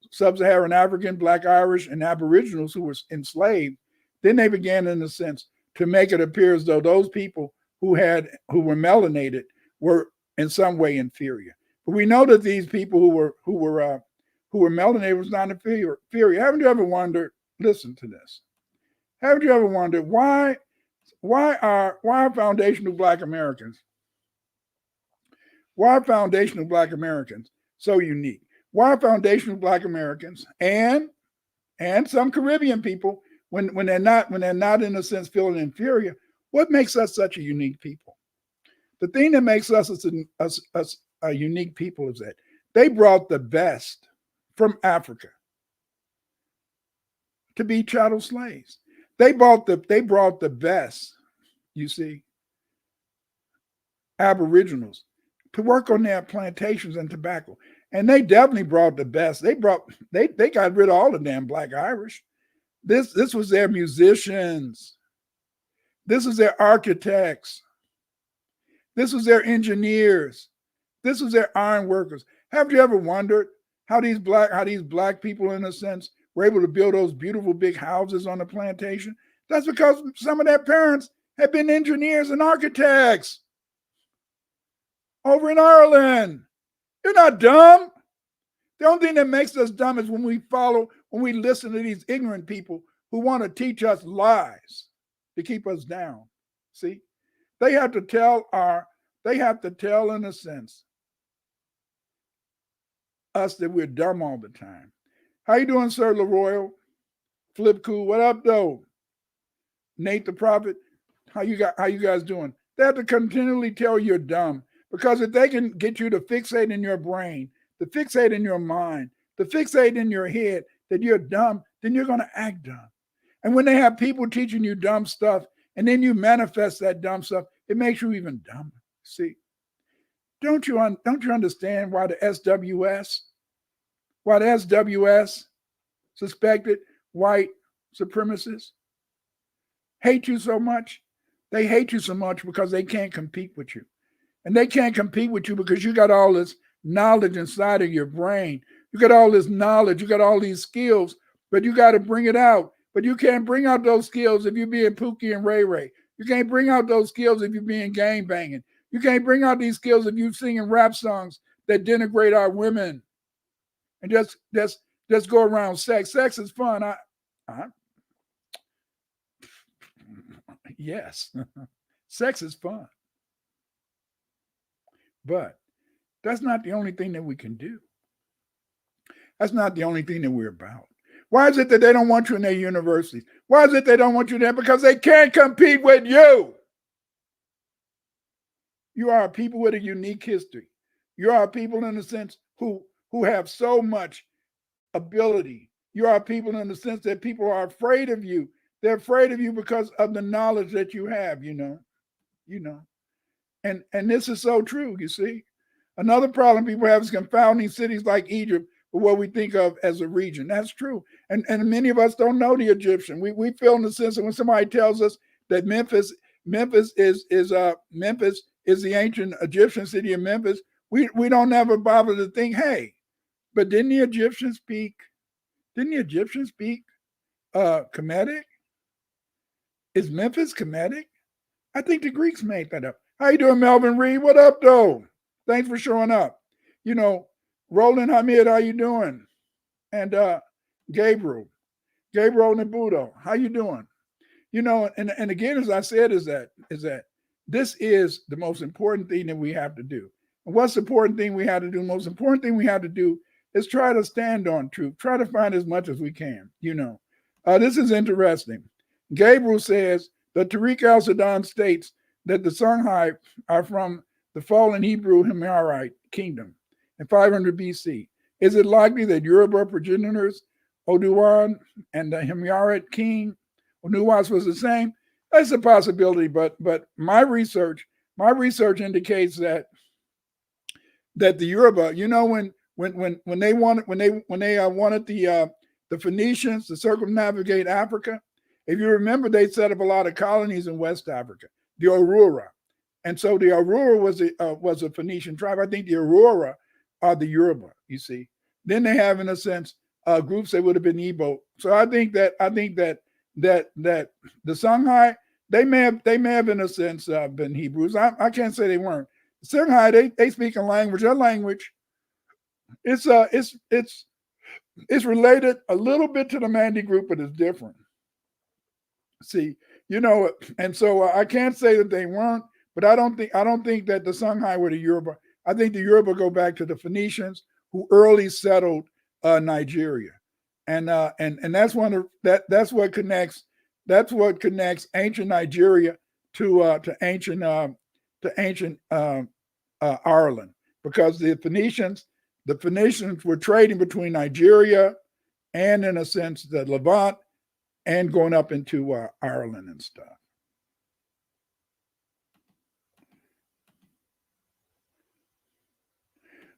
sub-Saharan African, Black Irish, and Aboriginals who were enslaved, then they began, in a sense, to make it appear as though those people who were melanated were in some way inferior. But we know that these people who were melanated was not inferior. Haven't you ever wondered? Listen to this. Haven't you ever wondered why are foundational Black Americans? Why are foundational Black Americans so unique? Why are foundational Black Americans and some Caribbean people, when they're not in a sense feeling inferior, what makes us such a unique people? The thing that makes us a unique people is that they brought the best from Africa to be chattel slaves. They brought the best, you see, Aboriginals to work on their plantations and tobacco. And they definitely brought the best. They got rid of all the damn Black Irish. This was their musicians. This was their architects. This was their engineers. This was their iron workers. Have you ever wondered how these black people, in a sense, were able to build those beautiful big houses on the plantation? That's because some of their parents had been engineers and architects over in Ireland. You're not dumb. The only thing that makes us dumb is when we listen to these ignorant people who want to teach us lies to keep us down. See, they have to tell in a sense us that we're dumb all the time. How you doing, Sir LaRoyal? Flip Cool, what up though? Nate the Prophet, how you guys doing? They have to continually tell you're dumb, because if they can get you to fixate in your brain, to fixate in your mind, to fixate in your head that you're dumb, then you're going to act dumb. And when they have people teaching you dumb stuff and then you manifest that dumb stuff, it makes you even dumber. See, don't you understand why the SWS, suspected white supremacists, hate you so much? They hate you so much because they can't compete with you. And they can't compete with you because you got all this knowledge inside of your brain. You got all this knowledge, you got all these skills, but you got to bring it out. But you can't bring out those skills if you're being Pookie and Ray Ray. You can't bring out those skills if you're being gang banging. You can't bring out these skills if you're singing rap songs that denigrate our women and just go around sex. Sex is fun. Yes, sex is fun. But that's not the only thing that we can do. That's not the only thing that we're about. Why is it that they don't want you in their universities? Why is it they don't want you there? Because they can't compete with you. You are a people with a unique history. You are a people in a sense who have so much ability. You are people in the sense that people are afraid of you. They're afraid of you because of the knowledge that you have, you know. And this is so true, you see. Another problem people have is confounding cities like Egypt with what we think of as a region. That's true. And many of us don't know the Egyptian. We feel in the sense that when somebody tells us that Memphis is the ancient Egyptian city of Memphis, we don't ever bother to think, hey, but didn't the Egyptians speak Kemetic? Is Memphis Kemetic? I think the Greeks made that up. How you doing, Melvin Reed? What up, though? Thanks for showing up. Roland Hamid, how you doing? And Gabriel Nabudo, how you doing? And again, as I said, is that this is the most important thing that we have to do. And what's the important thing we have to do? The most important thing we have to do is try to stand on truth. Try to find as much as we can. This is interesting. Gabriel says that Tariq al-Sudan states that the Songhai are from the fallen Hebrew Himyarite kingdom in 500 BC. Is it likely that Yoruba progenitors, Oduwan and the Himyarite king, Onuwas was the same? That's a possibility, but my research indicates that the Yoruba, when they wanted the Phoenicians to circumnavigate Africa, if you remember, they set up a lot of colonies in West Africa, the Aurora. And so the Aurora was a Phoenician tribe. I think the Aurora are the Yoruba, you see. Then they have, in a sense, groups that would have been Igbo. So I think that the Songhai, they may have in a sense been Hebrews. I can't say they weren't. The Songhai, they speak a language. Their language, it's related a little bit to the Manding group, but it's different. See, and so I can't say that they weren't, but I don't think that the Songhai were the Yoruba. I think the Yoruba go back to the Phoenicians who early settled Nigeria, and that's that's what connects ancient Nigeria to ancient Ireland, because the Phoenicians were trading between Nigeria and, in a sense, the Levant, and going up into Ireland and stuff.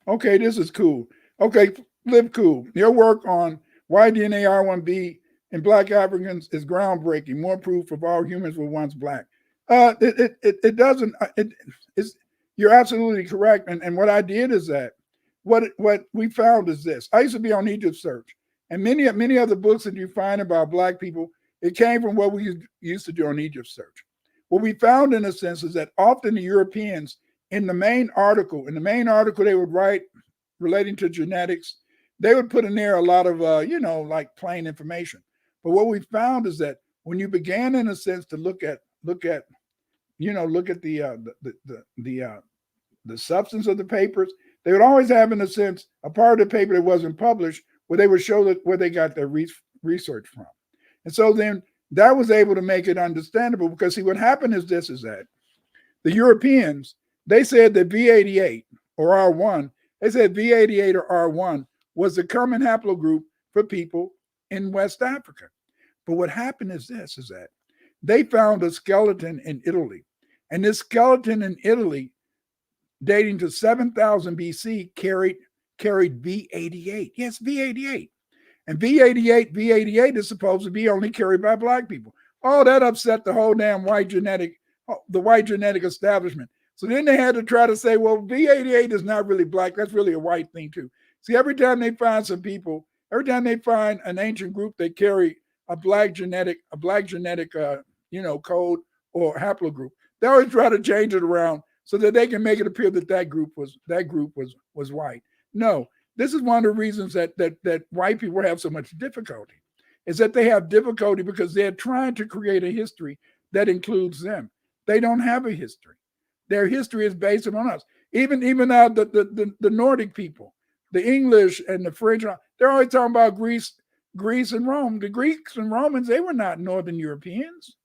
Okay, this is cool. Okay, Live Cool. Your work on why DNA R1B in Black Africans is groundbreaking. More proof of all humans were once Black. It doesn't. You're absolutely correct. And what I did is that what we found is this. I used to be on Egypt Search, and many of the books that you find about Black people, it came from what we used to do on Egypt Search. What we found, in a sense, is that often the Europeans, in the main article they would write relating to genetics, they would put in there a lot of, like plain information. But what we found is that when you began, in a sense, to look at the substance of the papers, they would always have, in a sense, a part of the paper that wasn't published where they would show that where they got their research from. And so then that was able to make it understandable, because see, what happened is that the Europeans, they said that V88 or R1, they said V88 or R1 was the common haplogroup for people in West Africa. But what happened is that they found a skeleton in Italy. And this skeleton in Italy, dating to 7000 BC, carried V88. Yes, V88. And V88 is supposed to be only carried by Black people. Oh, that upset the whole damn white genetic establishment. So then they had to try to say, well, V88 is not really Black. That's really a white thing too. See, every time they find an ancient group that carry a black genetic code or haplogroup, they always try to change it around so that they can make it appear that group was white. No, this is one of the reasons that white people have so much difficulty, is that they have difficulty because they're trying to create a history that includes them. They don't have a history. Their history is based on us. Even the Nordic people, the English and the French, they're always talking about Greece and Rome. The Greeks and Romans, they were not Northern Europeans,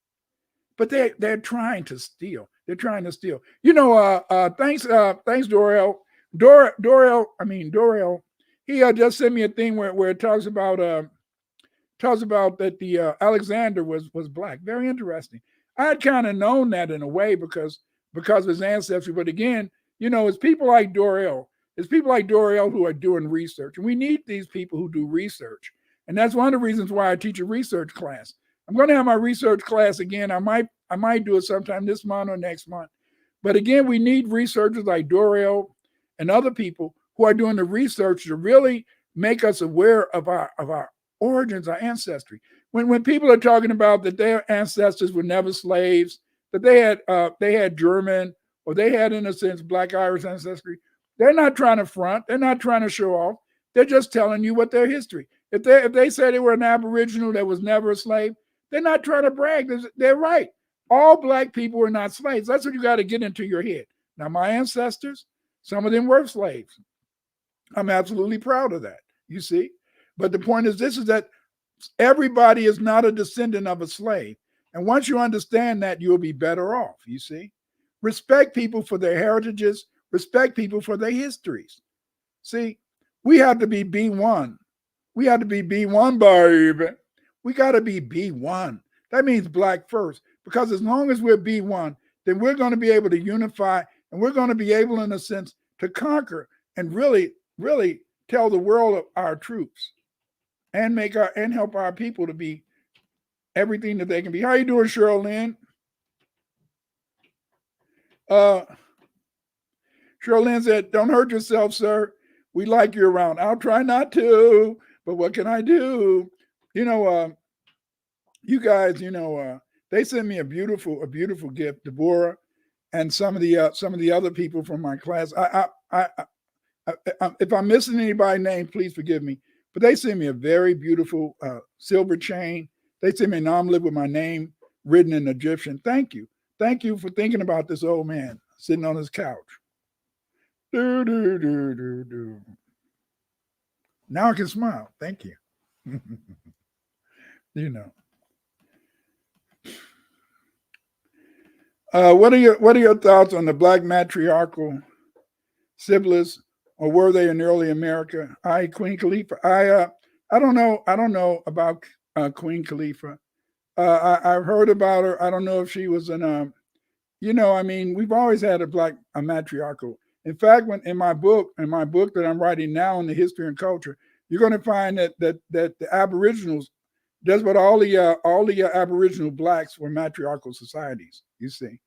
but they're trying to steal. They're trying to steal. Thanks Dorel. Dorel. He just sent me a thing where it talks about that the Alexander was Black. Very interesting. I had kind of known that in a way because of his ancestry. But again, it's people like Dorel. It's people like Dorel who are doing research. And we need these people who do research. And that's one of the reasons why I teach a research class. I'm going to have my research class again. I might do it sometime this month or next month. But again, we need researchers like Dorel and other people who are doing the research to really make us aware of our origins, our ancestry. When people are talking about that their ancestors were never slaves, that they had German or they had, in a sense, Black Irish ancestry, they're not trying to front. They're not trying to show off. They're just telling you what their history. If they say they were an Aboriginal that was never a slave, they're not trying to brag. They're right. All Black people were not slaves. That's what you got to get into your head. Now, my ancestors, some of them were slaves. I'm absolutely proud of that, you see. But the point is that everybody is not a descendant of a slave. And once you understand that, you'll be better off, you see. Respect people for their heritages. Respect people for their histories. See, we have to be B1. We have to be B1, baby. We got to be B1. That means Black first. Because as long as we're B1, then we're going to be able to unify, and we're going to be able, in a sense, to conquer and really, really tell the world of our truths and help our people to be everything that they can be. How you doing, Cheryl Lynn? Cheryl Lynn said, "Don't hurt yourself, sir. We like you around." I'll try not to, but what can I do? You guys, they sent me a beautiful gift, Deborah, and some of the other people from my class. If I'm missing anybody's name, please forgive me. But they sent me a very beautiful silver chain. They sent me an omelet with my name written in Egyptian. Thank you for thinking about this old man sitting on his couch. Do, do, do, do, do. Now I can smile. Thank you. What are your thoughts on the Black matriarchal siblings, or were they in early America? Queen Khalifa. I don't know about Queen Khalifa. I've heard about her. I don't know if she was in we've always had a matriarchal. In fact, in my book that I'm writing now on the history and culture, you're going to find that the Aboriginals, that's what all the Aboriginal Blacks were matriarchal societies, you see.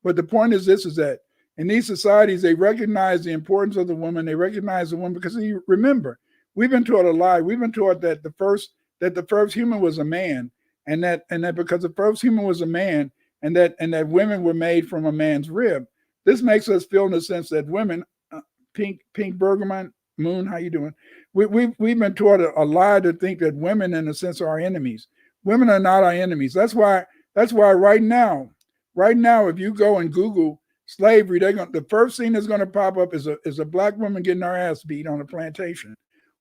But the point is that in these societies, they recognize the importance of the woman. They recognize the woman because you remember, we've been taught a lie. We've been taught that the first human was a man, and that because the first human was a man, and that women were made from a man's rib. This makes us feel, in the sense that women, Pink Bergerman, Moon, how you doing? we've been taught a lie to think that women, in a sense, are our enemies. Women are not our enemies. That's why right now, if you go and Google slavery, the first thing that's going to pop up is a black woman getting her ass beat on a plantation.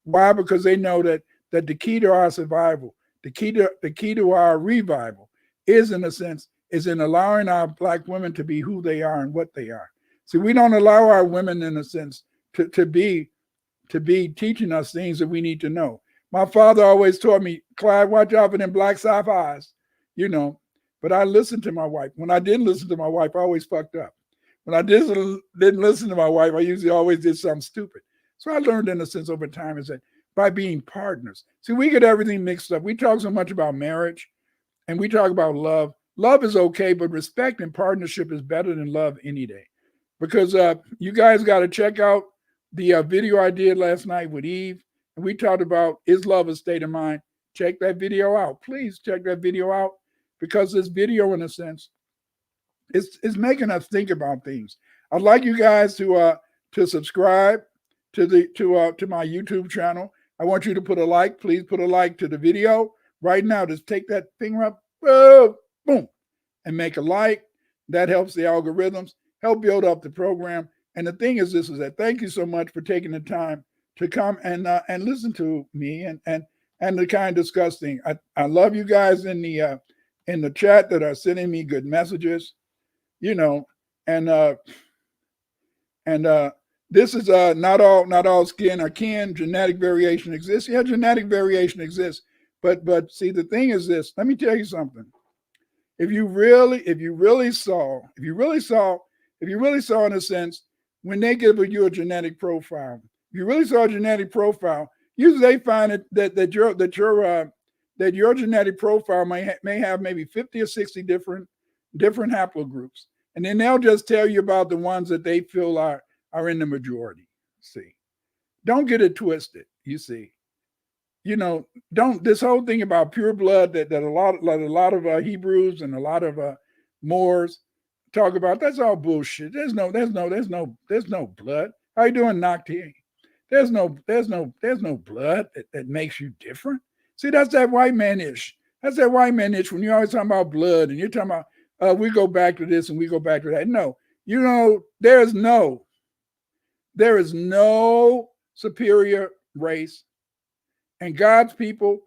Why? Because they know that the key to our survival, the key to our revival, is in a sense is in allowing our black women to be who they are and what they are. See, we don't allow our women, in a sense, to be teaching us things that we need to know. My father always taught me, Clyde, watch out for them black soft eyes, But I listened to my wife. When I didn't listen to my wife, I always fucked up. When I didn't listen to my wife, I usually always did something stupid. So I learned, in a sense, over time, is that by being partners. See, we get everything mixed up. We talk so much about marriage and we talk about love. Love is okay, but respect and partnership is better than love any day. Because you guys got to check out the video I did last night with Eve. And we talked about, is love a state of mind? Check that video out. Please check that video out, because this video, in a sense, is making us think about things. I'd like you guys to subscribe to my YouTube channel. I want you to put a like. Please put a like to the video right now. Just take that finger up, boom, and make a like. That helps the algorithms, help build up the program. And the thing is that thank you so much for taking the time to come and listen to me and to kind of discuss things. I love you guys in the chat that are sending me good messages, and this is not all skin or kin. Genetic variation exists. Yeah, genetic variation exists. But see, the thing is this. Let me tell you something. If you really saw, in a sense, when they give you a genetic profile, if you really saw a genetic profile, usually they find that your genetic profile may have maybe 50 or 60 different haplogroups, and then they'll just tell you about the ones that they feel are in the majority. See, don't get it twisted. You see, don't, this whole thing about pure blood that a lot of Hebrews and a lot of Moors talk about, that's all bullshit. There's no blood. How you doing, Nocti? There's no blood that makes you different. See, that's that white man-ish. That's that white man-ish when you're always talking about blood and you're talking about we go back to this and we go back to that. No, there is no superior race. And God's people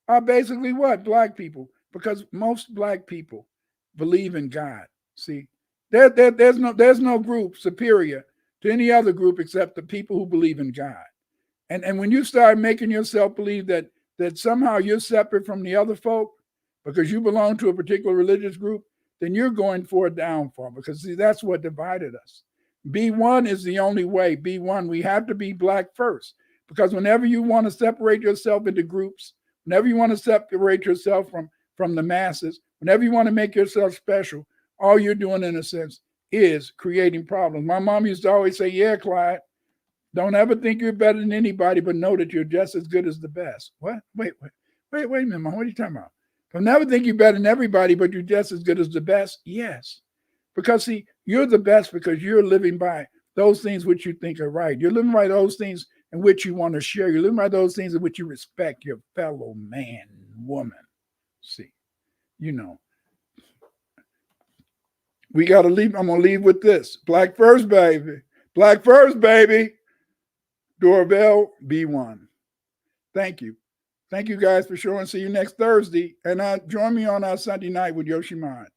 are basically what? Black people. Because most black people believe in God. See, there's no group superior to any other group except the people who believe in God. And when you start making yourself believe that somehow you're separate from the other folk because you belong to a particular religious group, then you're going for a downfall. Because see, that's what divided us. Be one is the only way. Be one. We have to be black first. Because whenever you want to separate yourself into groups, whenever you want to separate yourself from the masses, whenever you want to make yourself special, all you're doing, in a sense, is creating problems. My mom used to always say, yeah, Clyde, don't ever think you're better than anybody, but know that you're just as good as the best. What? Wait a minute, Mom. What are you talking about? Don't never think you're better than everybody, but you're just as good as the best. Yes. Because, see, you're the best because you're living by those things which you think are right. You're living by those things in which you want to share. You're living by those things in which you respect your fellow man, woman. See, we got to leave. I'm going to leave with this. Black first, baby. Black first, baby. Doorbell, B1. Thank you. Thank you guys for showing. See you next Thursday. And join me on our Sunday night with Yoshimine.